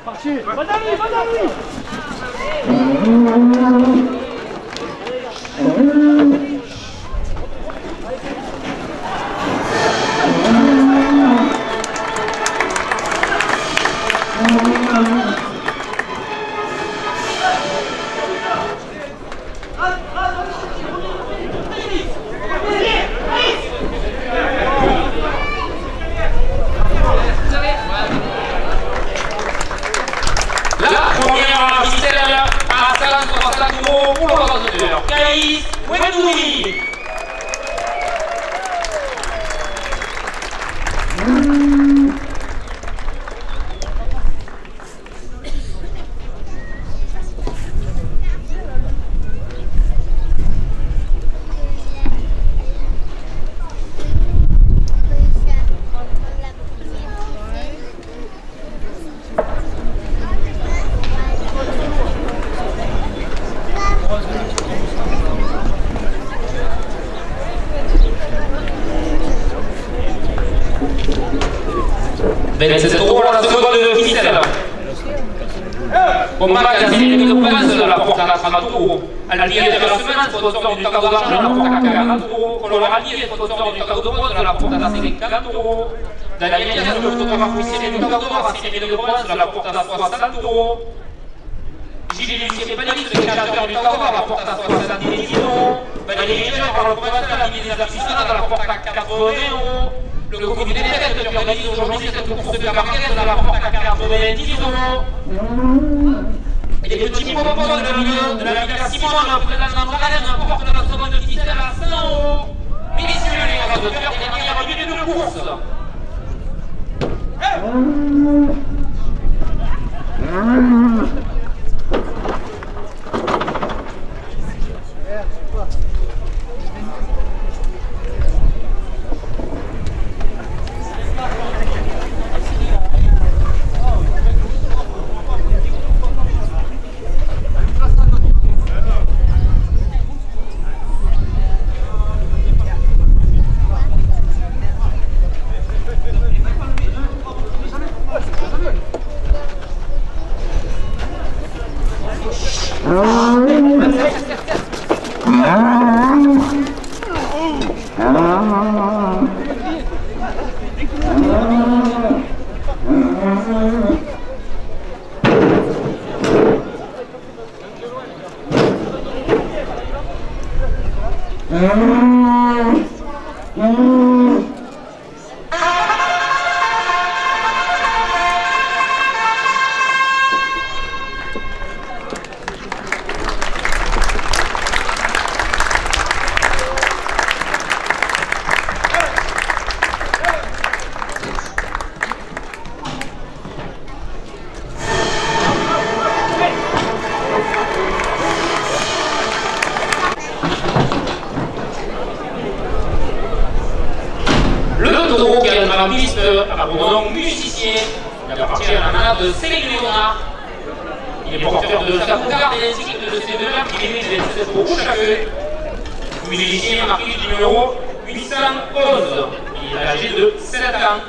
Parti. Madame lui. Pour l'ordinateur, Caïs Wendoui. C'est trop la seconde ficelle. Au magasin de Provence, la porte à la Tramato. Al pie de la semana, sponsor du cadeau d'argent, la porta a 40 euros. Coloradi è sponsor du cadeau de bronze, la porta a 50 euros. Daniel Medias, le photographe officiel du cadeau d'or, a 6 de bronze, la porta a 60 euros. Gilles Lucier Panelli, le créateur du cadeau d'or, la porta a 70 euros. Valérie Michel, par le promoteur, la mise des aficionados, la porta a 80 euros. Le comité des fêtes qui organise aujourd'hui cette course de camarguettes, la porta a 90 euros. Et les petits bonbons de la Liga Simon, le président Morales, porte la seconde officielle à 100 euros. Messieurs les organisateurs des dernières minutes de course. Abandonnant musicien, il appartient à la manade de Céline Léonard. Il est porteur de sa cougarde et ainsi que de ses deux mains qui méritent des 17 euros chacun. Musicien marqué du numéro 811. Il est âgé de 7 ans.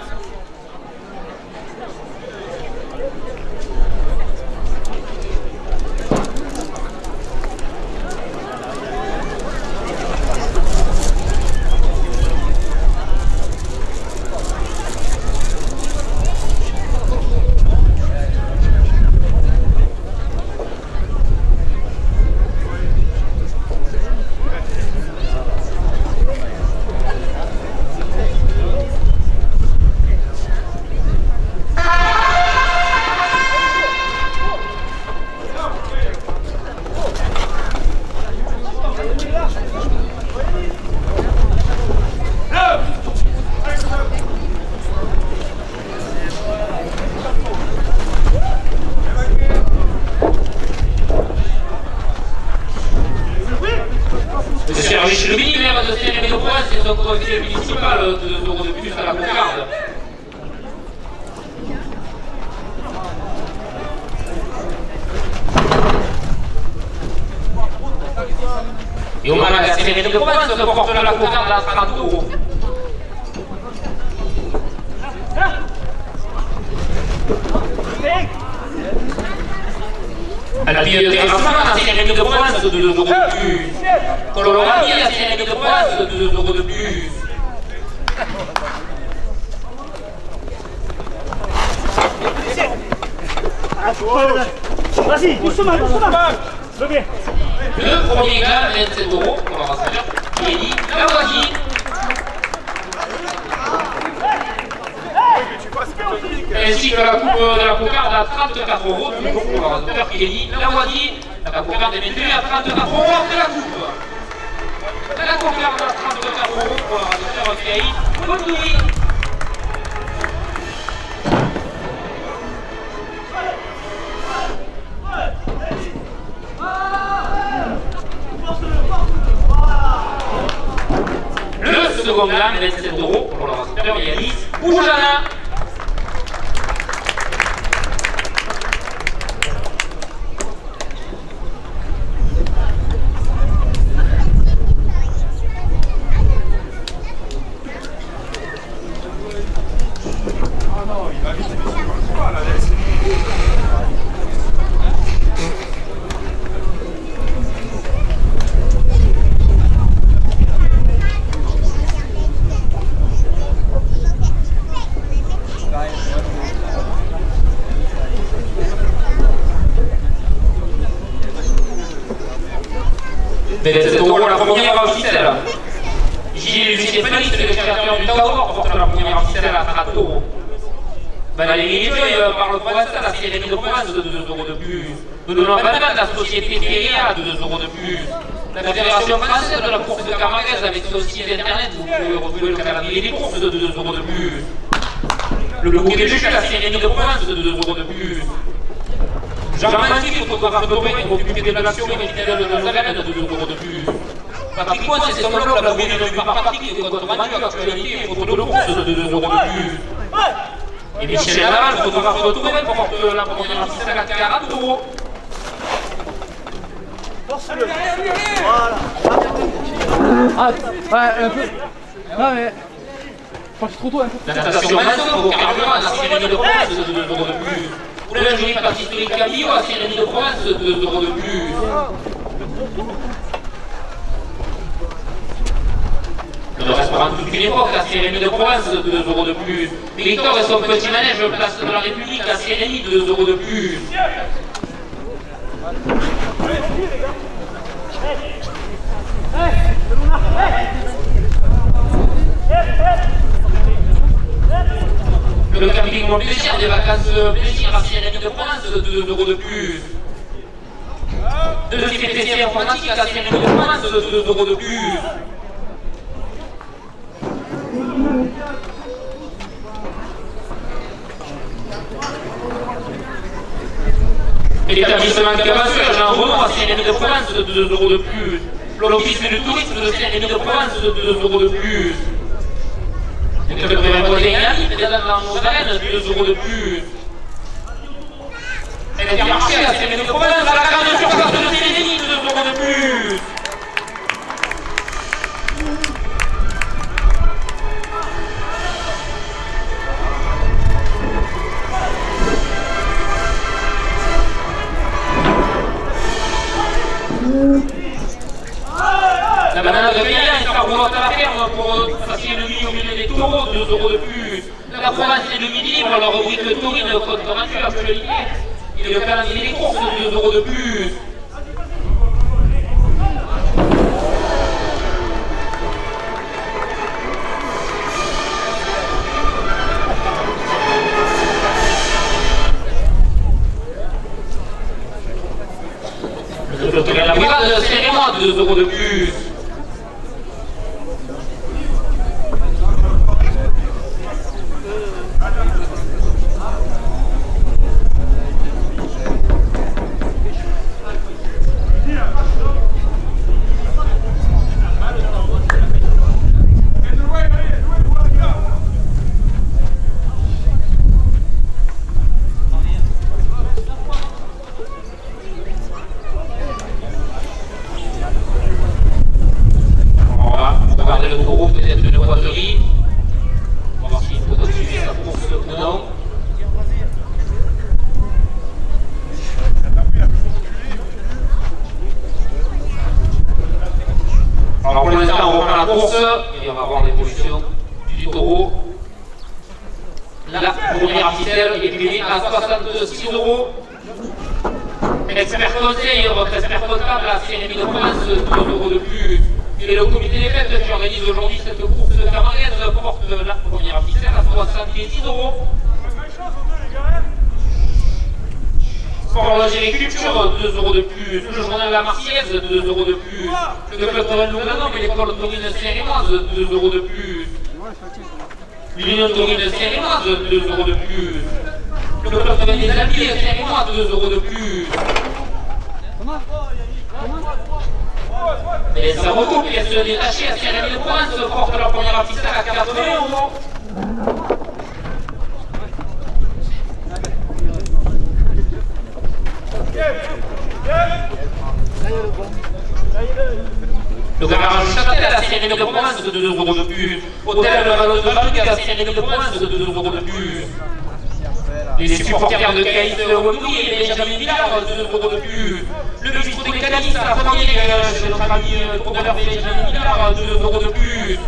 Le mini-maire de Saint-Rémy-de-Provence et son conseiller municipal de euros de plus à la cougarde. Et au magasin Saint-Rémy-de-Provence, on porte la cougarde à 30 euros. À la bibliothèque à Saint-Rémy-de-Provence, 2 euros de plus. Coloradi à Saint-Rémy-de-Provence, 2 euros de plus. Vas-y, doucement, doucement. Levez. Le premier gars, 27 euros, on va se faire, qui est dit Lavoisier. Ainsi que la coupe de la cougarde à 34 euros, toujours pour l'organisateur qui est dit Lavoisier. La cougarde est maintenue à 34 euros après la coupe. La cougarde à 34 euros pour l'organisateur qui est dit Bonne nuit. Le second gamme, 27 euros pour l'organisateur Yanis Boujana. 27 euros la première ficelle. Gilles Stéphanie, c'est le créateur du Taor, porte la première ficelle à 30 euros. Valérie Joy par le provincial à Cérémonie de Provence de 2 euros de plus. Nous donnons la banane à la société Feria de 2 euros de plus. La Fédération française de la course de Carmagaise avec son site internet, vous pouvez retrouver le calendrier des courses de 2 euros de plus. Le bouquet de Jules à la Cérémonie de Provence de 2 euros de plus. Jean Mandy, photographe de Paris, occupé des relations médicales de Nazareth de 2 euros de plus. Patrick Pointe, c'est son blog, la commune du par Patrick, compte rendu, actualité et photo de course de 2 euros de plus. Et Michel Laval, photographe de Tourelle, porte la première ficelle à 40 euros. Force-le. Voilà. Ah, ouais, un peu. Non, mais. Je pense trop tôt un peu. La station Manson pour carburant à la Cérémonie de Provence de 2 euros de plus. Ou la lingerie pâtisserie Camillo à la Cérémonie de Provence de 2 euros de plus. Le restaurant toute une époque à Cérémonie de Provence de 2 euros de plus. Victor et son petit manège place de la République à Cérémonie de 2 euros de plus. Le camping Mon Plaisir des vacances plaisir à Cérémonie de Provence de 2 euros de plus. De CPC informatique à Cérémonie de Provence de 2 euros de plus. L'établissement Cavasseur Jean Renaud à Cérémonie de Provence de 2 euros de plus. L'office du tourisme de Cérémonie de Provence de 2 euros de plus. Le club de Rémoisé-Gagny, présent dans nos arènes, 2 euros de plus. Et le marché à Cérémonie de Provence à la grande surface de Cérémonie, 2 euros de plus. La banane de Bélian est à roulotte à la ferme pour passer le nuit au milieu des taureaux, 2 euros de plus. La province et le midi libre, leur rubrique taurine, compte rendu, actualité. Et le calendrier des courses, 2 euros de plus. La brigade Cérémonie, 2 euros de plus. Le taureau peut-être une boiterie, voir s'il faut continuer sa course ou non. Alors pour l'instant on reprend la course et on va voir l'évolution du taureau. La première ficelle est primée à 66 euros. Expert conseil, votre expert comptable à Cérémonie de Provence, 2 euros de plus. Et le comité des fêtes qui organise aujourd'hui cette course de Carmagaise porte la première ficelle à 76 euros. Pour l'agriculture, 2 euros de plus. Le journal La Marseillaise, 2 euros de plus. Le club taurine Louvain et l'école taurine Cérémoise, 2 euros de plus. L'union taurine Cérémoise, 2 euros de plus. Le club taurine des Alpes Cérémoise, 2 euros de plus. Les Saroto, pièces détachées à Cérémonie de Provence, portent leur première ficelle à 80 euros. Le garage Châtel à Cérémonie de Provence, 2 euros de plus. Hôtel Le Vallon de Valbec à Cérémonie de Provence, 2 euros de plus. Les supporters de Caïs Wembley et Benjamin Villard, 2 euros de plus. Le bistrot des Canalis à Fournier chez notre ami tourneur Benjamin Villard, 2 euros de plus.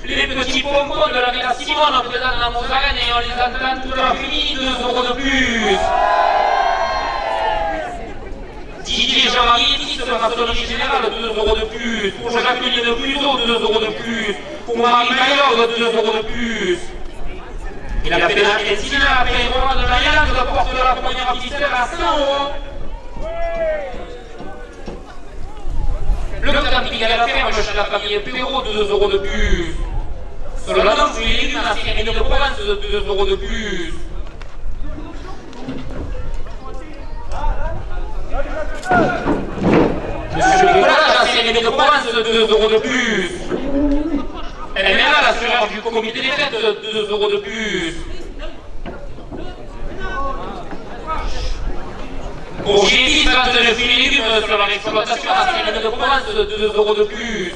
Les petits pompons de la Villa Simone en présent de la Mozarène et on les attend tout à l'heure fini, 2 € de plus. Didier Jean-Marie, sur la maçonnerie générale, 2 € de plus. Pour Jacqueline de Pluto, 2 € de plus. Pour Marie Maillot, 2 € de plus. Et la pénalité civile après Roland de la Yalande porte la première ficelle à 100 €. Le camping à la ferme chez la famille Perrault, 2 € de plus. Sur le lendemain, fruits et légumes à Saint-Rémy de Provence, 2 € de plus. Monsieur le bricolage à Saint-Rémy de Provence, 2 € de plus. Elle est là, l'assureur du comité des fêtes, 2 € de plus. Pour Gélis, vente de fruits et légumes sur leur exploitation à Saint-Rémy de Provence, 2 € de plus.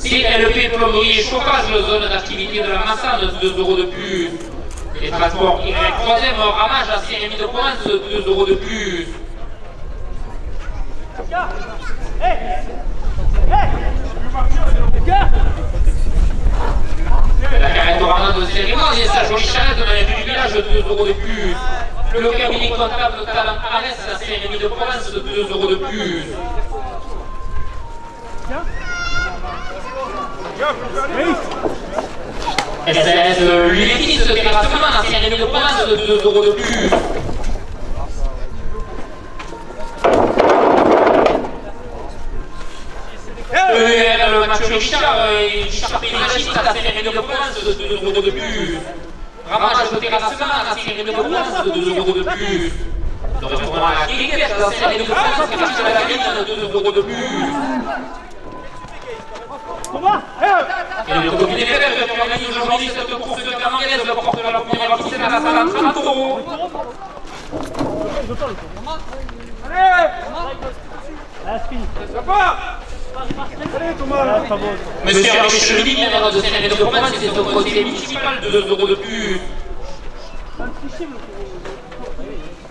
CLP plomberie et chauffage, zone d'activité de la Massade, 2 € de plus. Les transports Y3M, ramage à Saint-Rémy de Provence, 2 € de plus. La carrette ornante de cérémonie et sa jolie charrette dans la vue du village, 2 € de plus. Le cabinet comptable Talent Arès à Saint-Rémy de Provence, 2 € de plus. SAS Lunétis, terrassement à Saint-Rémy de Provence, 2 € de plus. Le Mathieu Richard et Richard Pénagiste à Saint-Rémy de Provence, 2 € de plus. Ramage de terrassement à Saint-Rémy de Provence, 2 € de plus. Le restaurant à la Guéguette à Saint-Rémy de Provence, fait partie de la Guéguette, 2 € de plus. Et le comité des fêtes qui organise aujourd'hui cette course de Camanglaise porte la première ficelle à la salle à 30 €. Monsieur Michel Lee, maire de Saint-Rémy de Provence, et son conseiller municipal, 2 € de plus.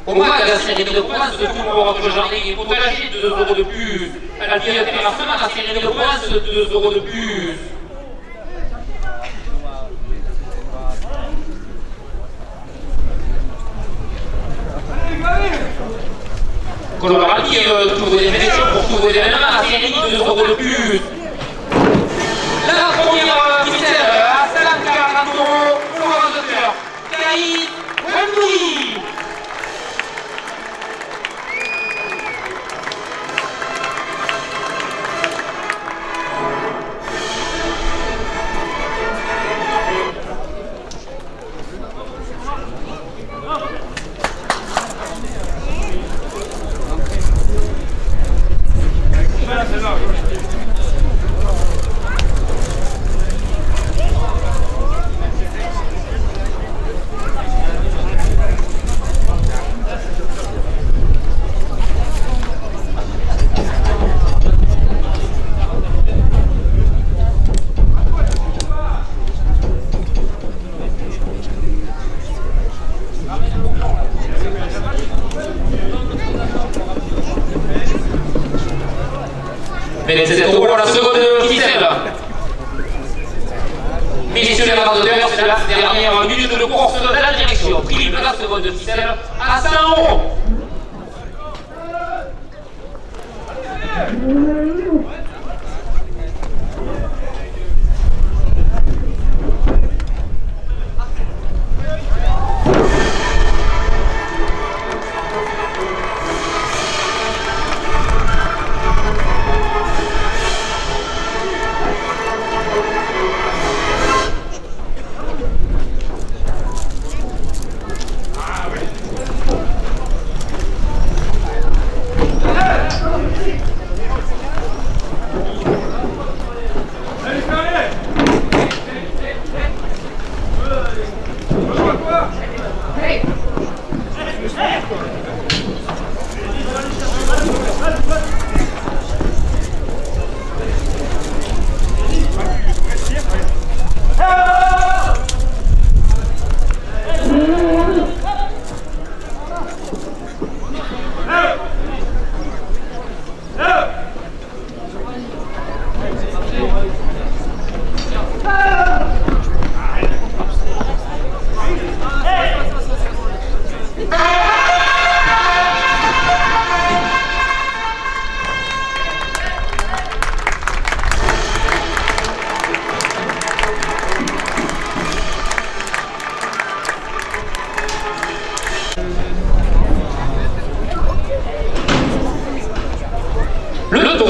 Au MAC à Saint-Rémy de Provence, de Toulon, jardin et potager, 2 € de plus. À la vieille terrassement à Saint-Rémy de Provence, 2 € de plus. Coloradi, tous vos événements pour tous vos événements à Saint-Rémy, 2 € de plus. La première ficelle à 140 €, Florence de Cœur, Caïd Wendoui. C'est pour la seconde ficelle. Messieurs les randonneurs, c'est la dernière minute de course de la direction. Prix de la seconde ficelle à 100 €.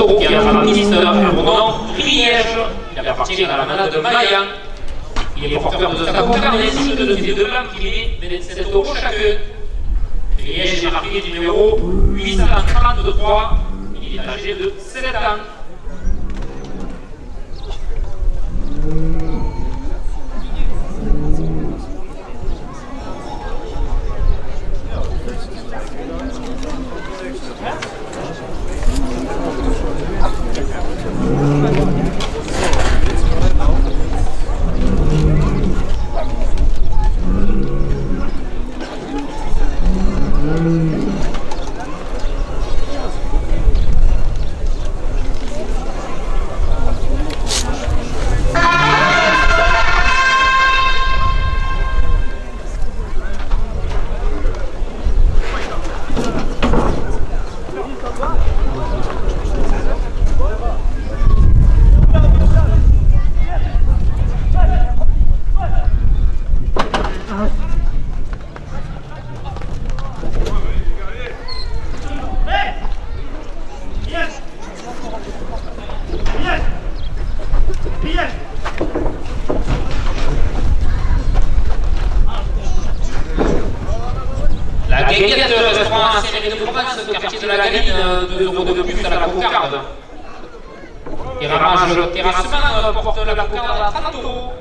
euros qui est un artiste abondant, privilège. Il appartient à la manade de Mayan. Il est porteur de sa cocarde ainsi que de ses deux lames qui gagnent 27 euros chacun. Privilège est marqué du numéro 833. Il est âgé de 7 ans. La guinguette restera en série de province, quartier de la Galine, 2 euros de plus à la cocarde. Terrassement porte la cocarde à 30 euros.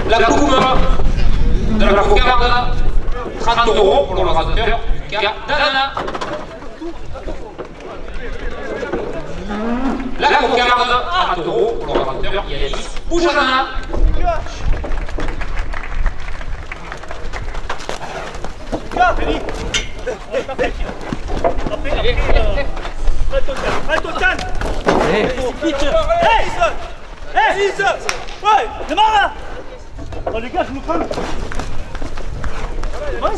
La coupe de la cocarde, 30 euros pour l'orateur Lucas Dana. La cocarde, 30 euros pour l'orateur Yanis Boujana. Arrête ton calme. Hey Lise. Ouais, démarre là. Oh les gars, je vous prends. Ouais.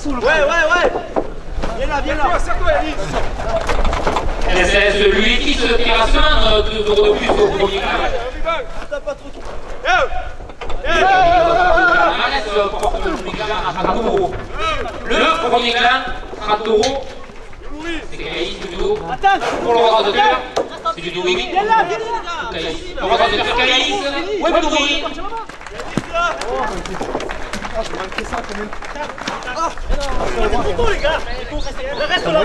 Viens là. Serre-toi, Elise. C'est lui qui se terrassement, 2 euros de plus au premier match. T'as pas trop. Porte le premier clan à 30 euros. Le premier clan, 30 euros. C'est Caïs du dos. Pour l'orateur, c'est du nourri. Viens là. L'orateur Caïs, ouais, nourri. C'est pour les gars. Reste là.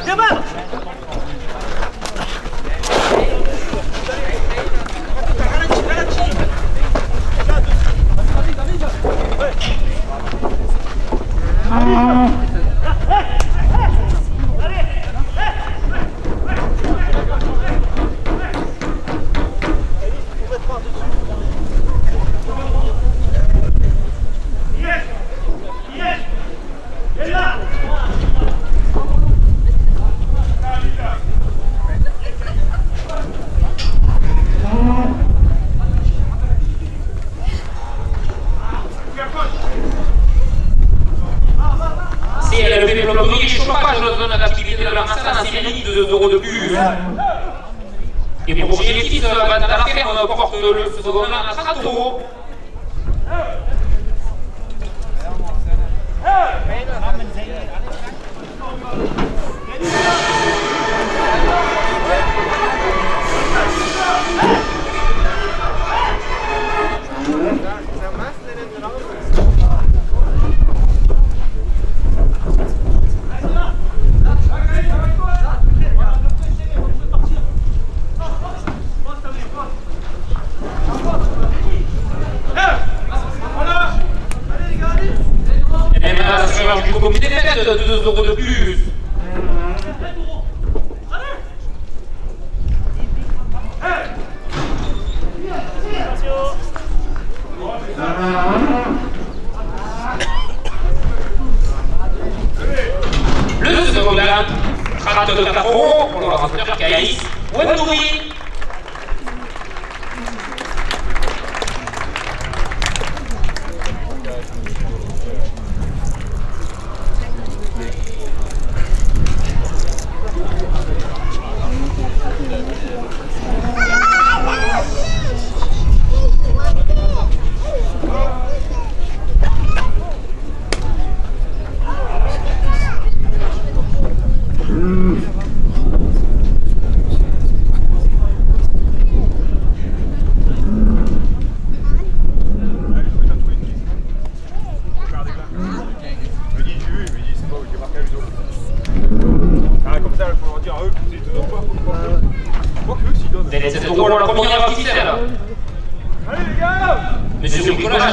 Démarre. Si elle fait le chauffage de zone d'activité de la Massana, c'est mis 2 euros de plus. Et pour objectif, la ferme porte le second à 30 euros. Du comité de fête de 2 euros de plus. Le second là, 34 euros pour l'orateur Caïs Wendouri.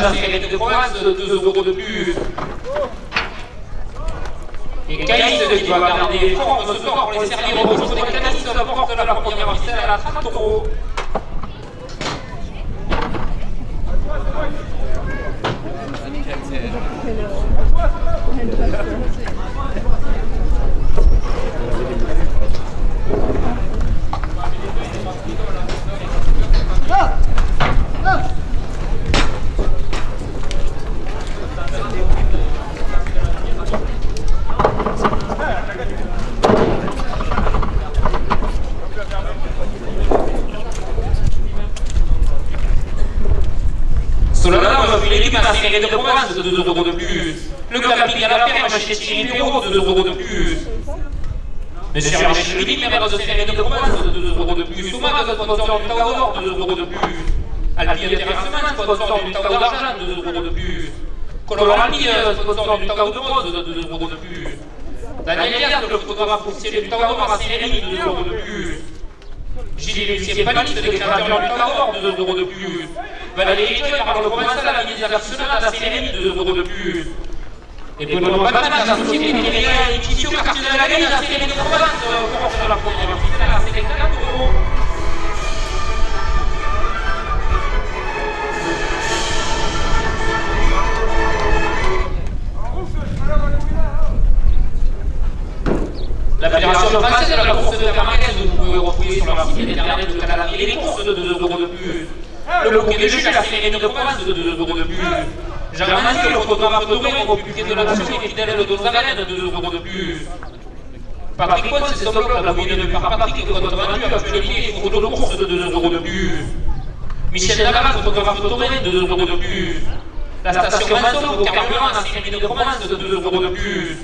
la Sérénité de Provence, 2 euros de plus. Et Caïs qui va garder forme ce soir pour les servir au poste des canistes à la porte de la première ficelle à 30 euros. Solana va filer l'équipe à la Sérénité de Provence, 2 euros de plus. Le camping à la ferme chez Thierry Perrault, 2 euros de plus. Monsieur Philippe, maire de Sérénité de Provence, 2 euros de plus. Soumac, sponsor du Tao d'Or, 2 euros de plus. Alpi Intéressement, sponsor du Tao d'Argent, 2 euros de plus. Colorami, sponsor du Tao de Rose, 2 euros de plus. Daniel Elias, le photographe officiel du Tao d'Or à Sérénité, 2 euros de plus. Gilles Lucien Paniste, le créateur du Tao d'Or, 2 euros de plus. Valérie Joy, par le provincial, la ministre nationale à la Sérénité, 2 euros de plus. Et Benoît Batman, la société territoriale édition quartier de la Gagne, la Sérénité de Provence, porte de la première ficelle à 54 euros. La Fédération française de la course de Carmagnaise, vous pouvez retrouver sur leur site internet de Canada les courses de 2 euros de plus. Le bouquet de juge à la Sérénité de Provence de 2 euros de plus. Jean Mandier, le photographe doré, au public de l'action et fidèle de Dozavenne de 2 euros de plus. Patrick Ponce, c'est son blog, la moyenne par Patrick, compte rendu, actualité et photo de course de 2 euros de plus. Michel Navaras, photographe doré, 2 euros de plus. La station Manson, au carburant à la Sérénité de Provence de 2 euros de plus.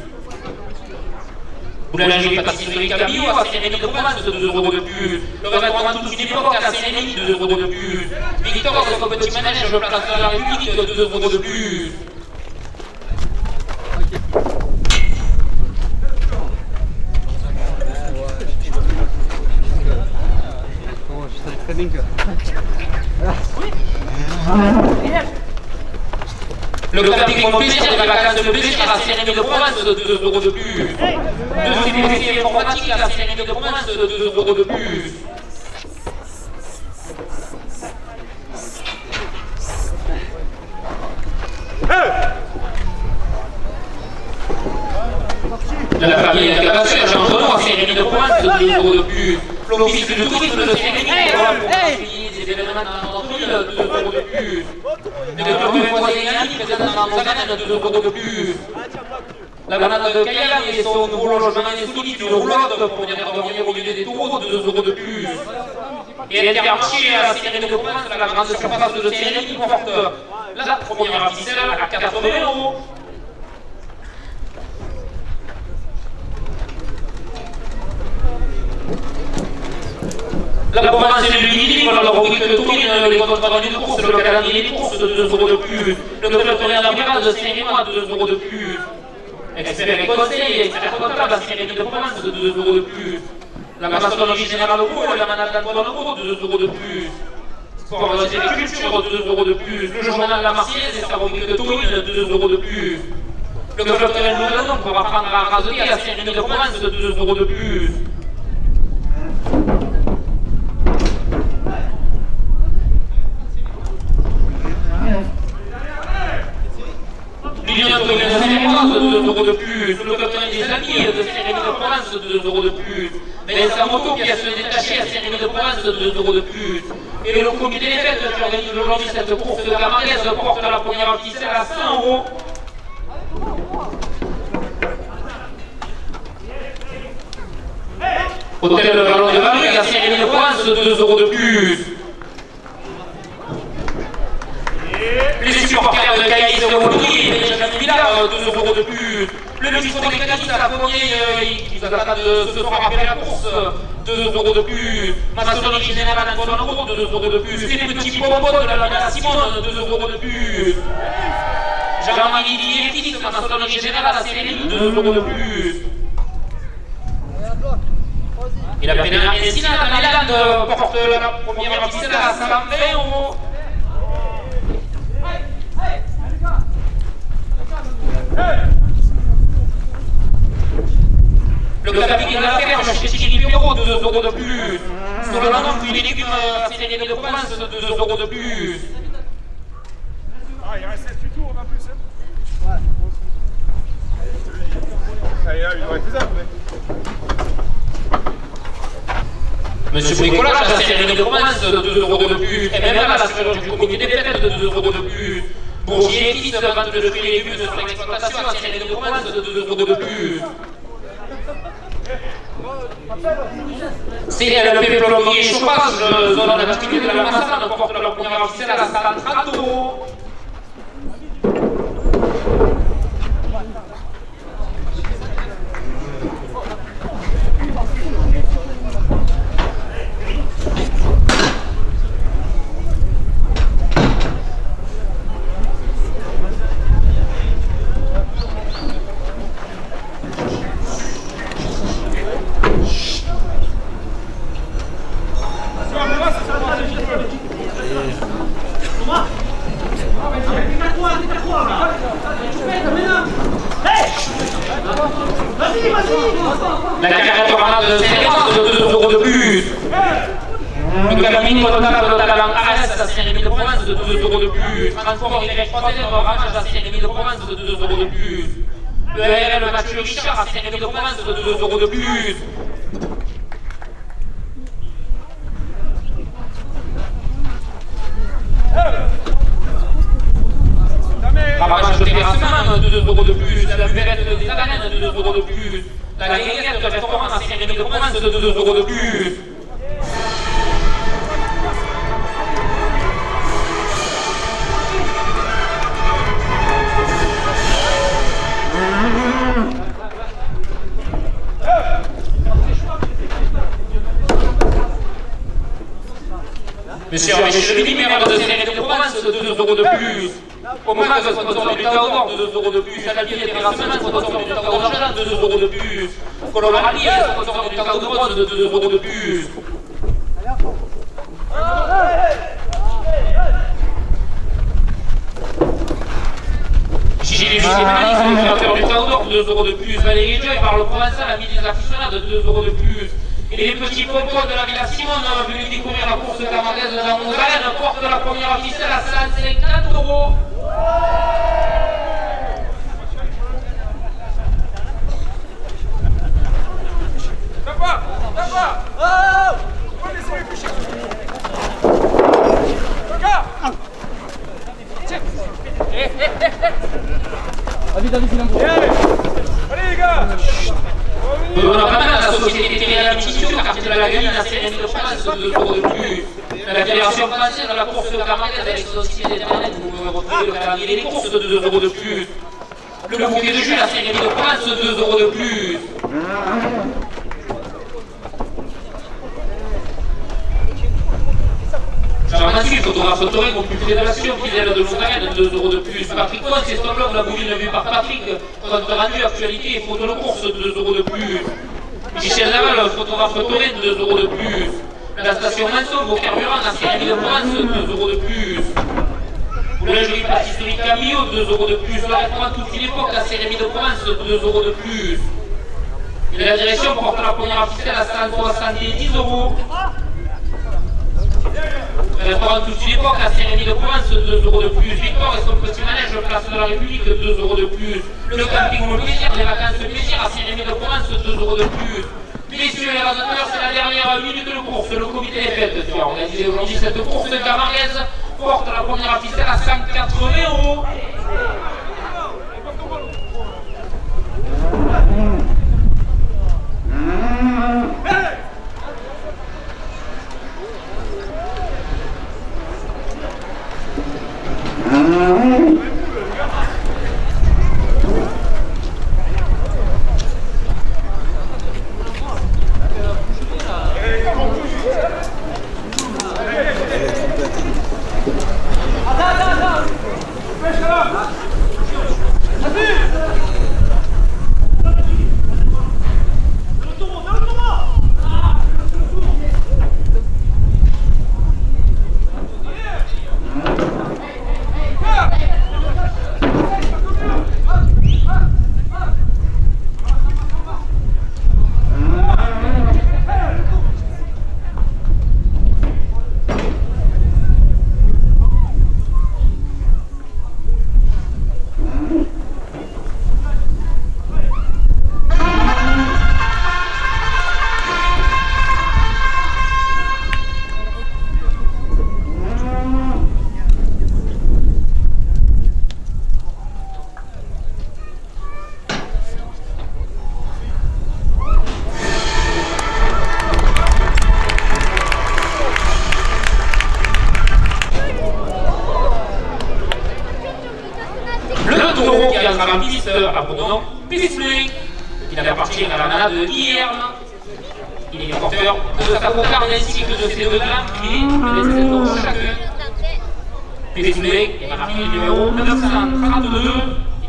Boulangerie pâtisserie Cabillot à Sérénité de Provence, 2 euros de plus. Le restaurant toute une époque à la Sérénité, 2 euros de plus. Victor, le petit manège, place de la République, 2 euros de plus. Le camping Mon Plaisir des vacances de plaisir à la Sérénité de Provence, 2 euros de plus. Le CPC informatique à la Sérénité de Provence, 2 euros de plus. La famille Cabasseur, Jean Renaud à Sérénité de Provence, 2 euros de plus. L'office de tourisme de Sérénité pour accueillir des événements dans notre ville, 2 euros de plus. Le club de voisins et amis présent dans nos arènes, 2 euros de plus. La banane de Cayenne et son nouveau logement insolite, une roulotte pour venir dormir au milieu des taureaux, 2 euros de plus. Et Intermarché à la Sérénité de Provence, la grande surface de Sérénité porte la première ficelle à 80 euros. La Provence et le Midi, pour la rubrique de Tourine, les comptes rendus de course, le calendrier des courses, 2 euros de plus. Le club de l'Amérique de Saint-Rémy, 2 euros de plus. Expert et conseil, expert comptable à Sérénité de Provence, 2 euros de plus. La maçonnerie générale Gros et la manade d'Antoine Gros, 2 euros de plus. Sport et culture, 2 euros de plus. Le journal La Marseillaise et sa rubrique de Tourine, 2 euros de plus. Le club de l'Antoine pour apprendre à raser à Sérénité de Provence, 2 euros de plus. L'Union de Sérénité, 2 euros de plus. Le capitaine des amis de Sérénité de Provence, 2 euros de plus. Vincent Moto qui a se détaché à Sérénité de Provence, 2 euros de plus. Et le comité des fêtes qui organise aujourd'hui cette course de Carmagnaise porte la première ficelle à 100 euros. Hôtel Le Ballon de Valrugue à Sérénité de Provence, 2 euros de plus. Les supporters de Caïs de Montpellier et Benjamin Villard, 2 euros de plus. Le ministre des Canis à la Fournier, qui nous attend de ce soir après la course, 2 euros de plus. Maçonnerie générale Antoine Gros, 2 euros de plus. Les petits bonbons de la Lana Simone, 2 euros de plus. Jean-Marie Diétis, maçonnerie générale à Sérénité, 2 euros de plus. Et la pénale Messina dans les Landes porte la première ficelle à 120 euros. Le camping de la ferme chez Thierry Bureau, 2 euros de plus. Sur le nom du légume Sérénité de Provence, 2 euros de plus. Ah, il reste 7 tutos, on a plus. Ouais. Il aurait fait ça, mais. Monsieur Bricolage, la Sérénité de Provence, 2 euros de plus. Et même à la chirurgie du comité des fêtes, 2 euros de plus. Bourgier et fils, vente de fruits et légumes sur l'exploitation, la Sérénité de Provence, 2 euros de plus. CLP plombier et chauffage, zone d'activité de la Massane, porte leur première officielle à la salle 30 euros. La carrière tornade de Sérénance, 2 euros de plus. Le camping potable de Talang AS à Saint-Rémy de Provence, 2 euros de plus. Transport Y3 Ramage à Saint-Rémy de Provence, 2 euros de plus. Le RL Mathieu Richard à Saint-Rémy de Provence, 2 euros de plus. Ramage de terrassement, 2 euros de plus. La Verrette des Adanènes, 2 euros de plus. La Gaillette de restaurant à Saint-Rémy de Provence, 2 euros de plus. Monsieur Michel maire de Saint-Rémy de Provence, 2 euros de plus. Au moment de sponsor du Taudor, 2 euros de plus. À la vie des terrassements, sponsor du Taudor Jalan, 2 euros de plus. Colorali, sponsor du Taudor, 2 euros de plus. Gilles Ménalix, le créateur du Taudor, 2 euros de plus. Valérie Joy par le Provençal, ami des aficionados, 2 euros de plus. Et les petits pompons de la Villa Simone venus découvrir la course camargaise de la Mongalène portent la première officielle à 150 euros. Tape! Oh! Laissez-moi coucher. Regarde! Tiens! Allez, Allez les gars! On a pas mal la société territoriale Mission, quartier de la Galine, à Sérémy de France, 2 euros de plus. La Fédération française de la course camargaise avec son site internet, vous retrouvez le calendrier des courses, 2 euros de plus. Le bouquet de jus à Sérémy de France, 2 euros de plus. Jean-Mathieu, photographe Toré, groupe Fédération, fidèle de Longarenne, 2 euros de plus. Patrick Pons, c'est son blog, la bouline vue par Patrick, compte rendu, actualité et photo de course, 2 euros de plus. Michel Laval, photographe Toré, 2 euros de plus. La station Manso, vos carburants à Sérémy de France, 2 euros de plus. Boulangerie pâtisserie Camillo, 2 euros de plus. Le restaurant toute une époque à Sérémy de France, 2 euros de plus. Et la direction porte la première officielle à 170 euros. Le restaurant toute une époque à Saint-Rémy de Provence, 2 euros de plus. Victor et son petit manège, place de la République, 2 euros de plus. Le camping au plaisir, les vacances de plaisir à Saint-Rémy de Provence, 2 euros de plus. Messieurs les raisonneurs, c'est la dernière minute de course. Le comité des fêtes qui a organisé aujourd'hui cette course camargaise porte la première officielle à 180 euros. sera piste à pronom Pistoué. Il avait appartenu à la manade hier. Il est porteur de sa cocarde ainsi que de ses deux lames qui les 7 euros chacun. Pistoué est marqué numéro 932.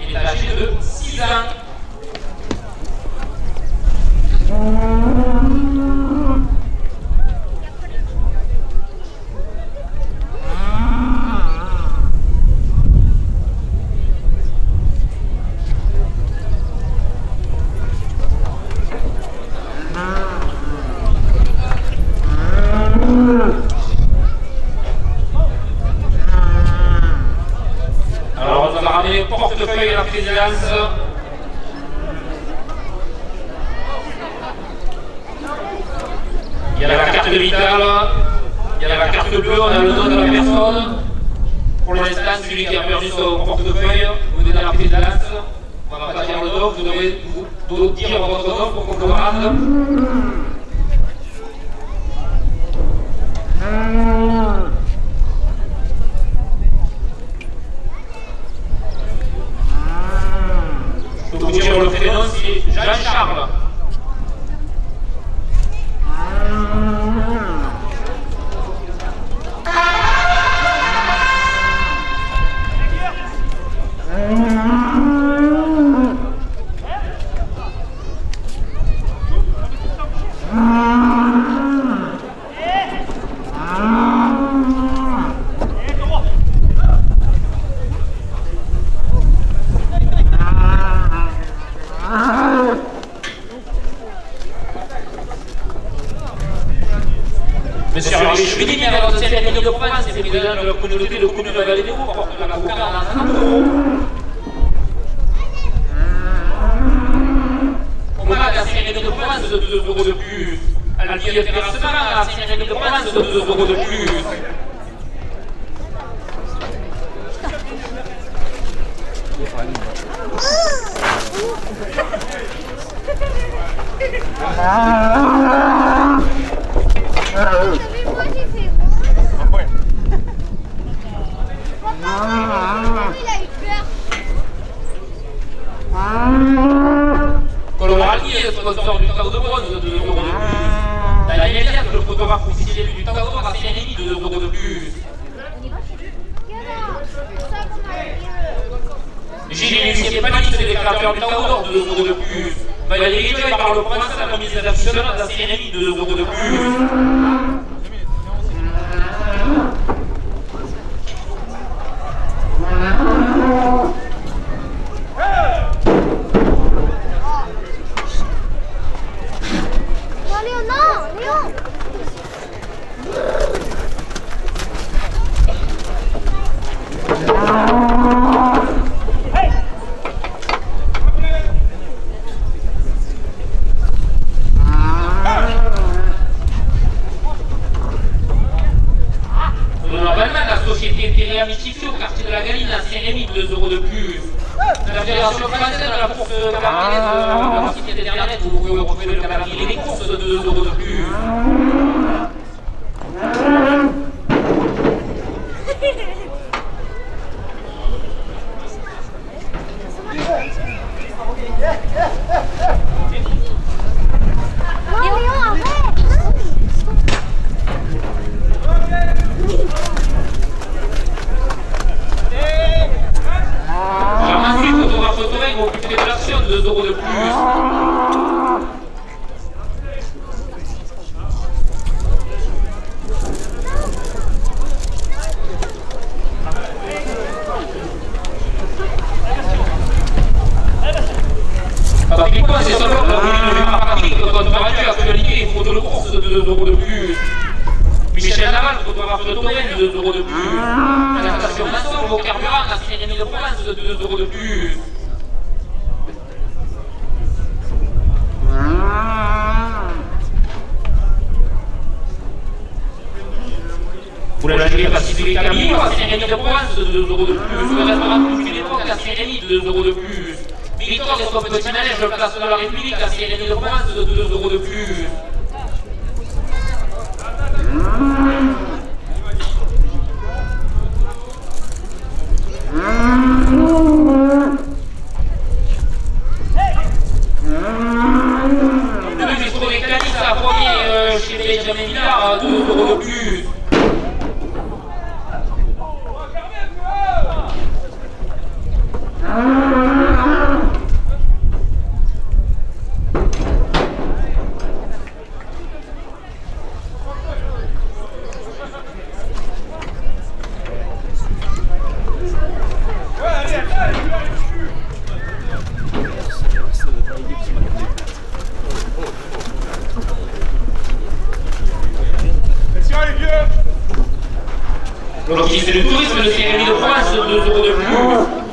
Il est âgé de 6 ans. Alors on va ramener le portefeuille à la présidence. Il y a la carte vitale, il y a la carte bleue, on a le nom de la personne. Pour l'instant, celui qui a perdu son portefeuille, vous venez à la présidence. On ne va pas dire le nom, vous devez vous dire votre nom pour qu'on le rende. Je peux vous dire le prénom, c'est Jean-Charles. Monsieur Henri Chevigny, maire de Saint-Rémy de Provence et président de la communauté de communes de la Vallée des Roues, porte la cocarde à 30 euros. Au Mac à Saint-Rémy de Provence de 2 euros de plus. À la Vieille Terrassement à Saint-Rémy de Provence de 2 euros de plus. Moi j'ai fait bon. Un point. Papa, il a eu peur. Colorati est sponsor du Tao de bronze de 2 euros de plus. Daniel Elias, le photographe officiel du Tao d'or à Saint-Rémy de 2 euros de plus. Gilles Lucier Panisse, le déclarateur du Tao d'or de 2 euros de plus. Valérie Joy par le prince à la ministre nationale à Saint-Rémy de 2 euros de plus. Non, Léon, non, Léon. Normalement, la société Télé Amitifiée au quartier de la Galine à Saint-Rémy de 2 euros de plus. La Fédération française de la course calendrier de la société d'internet, vous pouvez retrouver le calendrier des courses de 2 euros de plus. Non, Léon, arrête. Ensuite, photographe photographie vont occuper de l'action de 2 euros de plus. Patrick Coin, c'est seulement pour le Patrick, compte rendu actualité et photo de course de 2 euros de plus. Michel Naval, photographe de Touraine, de 2 euros de plus. La station Masson, au carburant, à Saint-Rémy de Provence, de 2 euros de plus. Pour la lingerie Pacifique Camille, à Saint-Rémy de Provence, de 2 euros de plus. Le restaurant Couture d'époque, à Saint-Rémy, de 2 euros de plus. Victor et son petit manège, place de la République, à Saint-Rémy de Provence, de 2 euros de plus.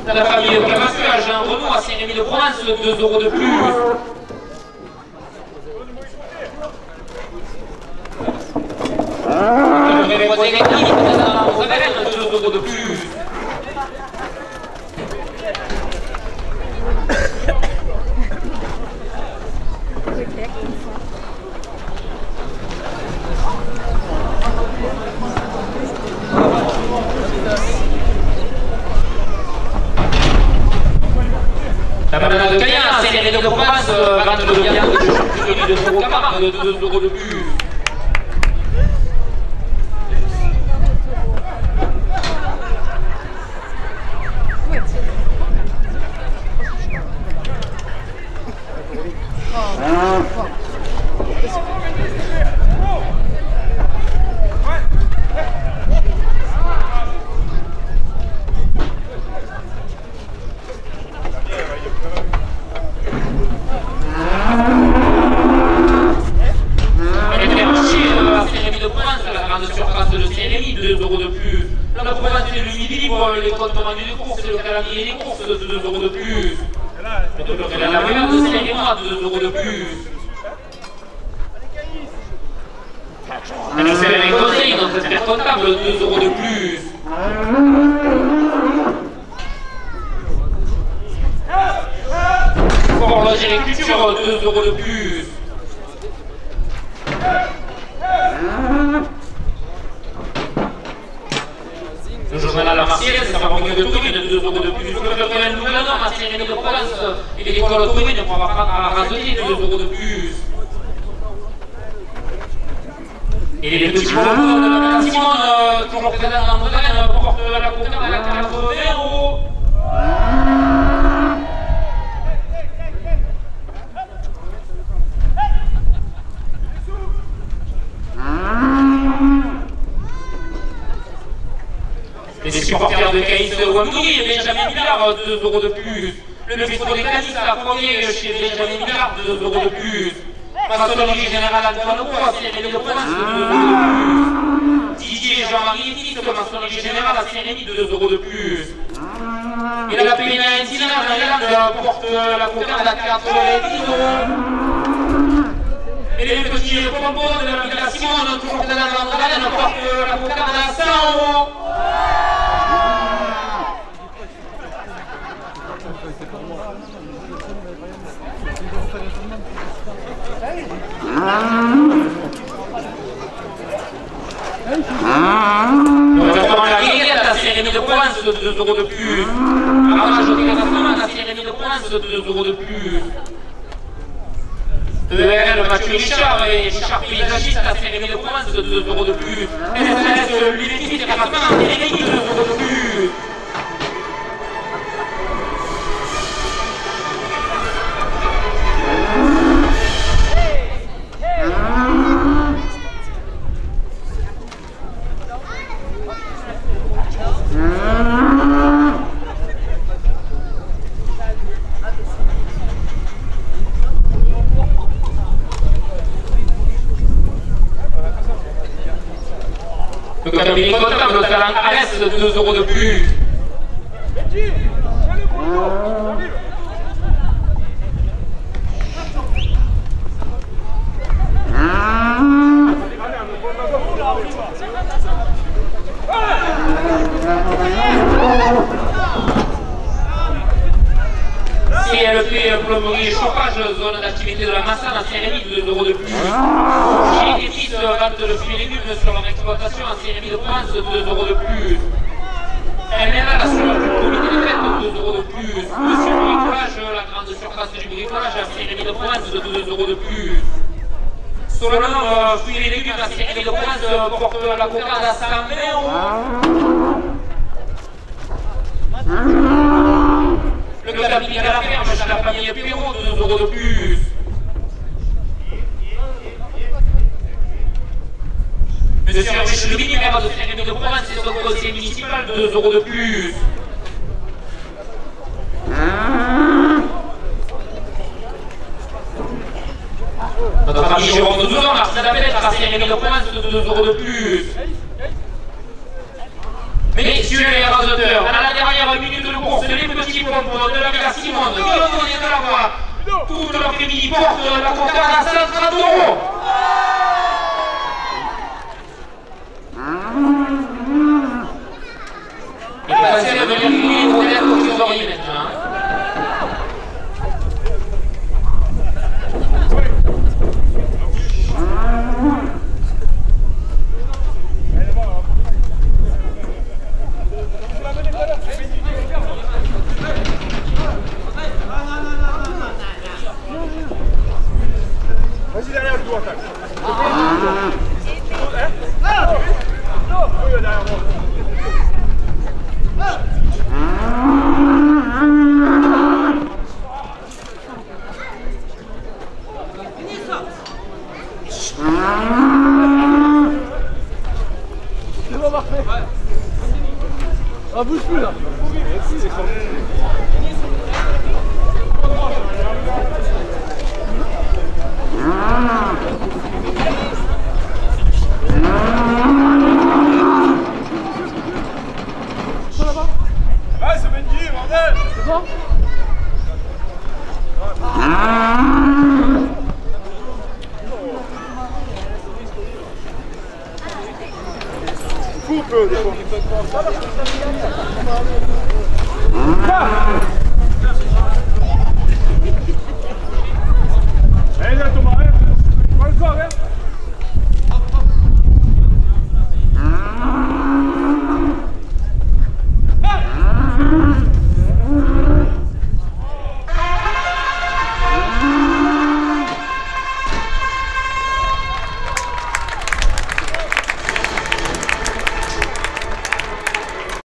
de la famille Camassu à Jean Renaud à Saint-Rémy de Provence, 2 € de plus. Le voisin Gagny, 2 € de plus. La banane de Cayenne à Saint-Rémy de Provence, vente de viande de charcuterie de Taureau Camargue, 2 € de plus. Les comptes rendus de course et le calendrier des courses, 2 € de plus. La meilleure de Saint-Rémy, 2 € de plus. Les conseils, notre expert comptable, 2 € de plus. Pour loger les cultures, 2 € de plus. Le journal La Marseillaise, ça va revenir de Tourine, 2 € de plus. Le club de Nouvel Nom à Saint-Rémy de Provence et l'école de Tourine, on va prendre à Razelier, 2 € de plus. Et les petits bonbons de la Simone, toujours présents dans Bretagne, portent la coquette à la 80 €. Les supporters de Caïs Ouamouni, Benjamin Millard, 2 € de plus. Le bistrot des Canis à Fournier chez Benjamin Millard, 2 € de plus. Maçonnerie générale Antoine Roux à Saint-Rémy de Provence, 2 € de plus. Didier Jean-Marie Etis, maçonnerie générale à Saint-Rémy, 2 € de plus. Et la Pénia Itinéraire d'Irlande porte la cocarde à 90 €. Et les petits bonbons de la Simone, toujours présents dans Bretagne, portent la cocarde à 100 €. La Guinguette à Saint-Rémy de Provence, 2 € de plus. Arrangage au déclassement à Saint-Rémy de Provence, 2 € de plus. ERL Mathieu Richard et Richard Paysagiste à Saint-Rémy de Provence, 2 € de plus. SSS l'Université de Rassemblement à Saint-Rémy, 2 € de plus. Le cabinet comptable, le talent Alès, 2 € de plus. CLP plomberie chauffage, zone d'activité de la Massane à Saint-Rémy, 2 € de plus. Chez Etis, vente de fruits et légumes sur leur exploitation à Saint-Rémy de Provence, 2 € de plus. MRL sur le comité de fête, 2 € de plus. Monsieur le bricolage, la grande surface du bricolage à Saint-Rémy de Provence, 2 € de plus. Solomon, fruits et légumes à Saint-Rémy de Provence, porte la cocarde à 120 €. Le cabinet à la ferme chez la famille Perrault, 2 € de plus. Monsieur Richelieu, maire de Saint-Rémy de Provence et son conseil municipal, 2 € de plus. Notre ami Jérôme de Douzan, Martin Lapêtre à Saint-Rémy de Provence, 2 € de plus. Messieurs les rasoteurs, à la dernière minute de course, les petits propos de la Villa Simone, de l'Antonien de la Voix, toute l'après-midi porte la concorde à 530 €. Et passer à devenir une pour être au trésorier maintenant. Vas-y derrière le doigt, tac. C'est pas parfait. Ah, bouge plus là. Ah, c'est Benji, bordel. C'est bon? Coupe des fois.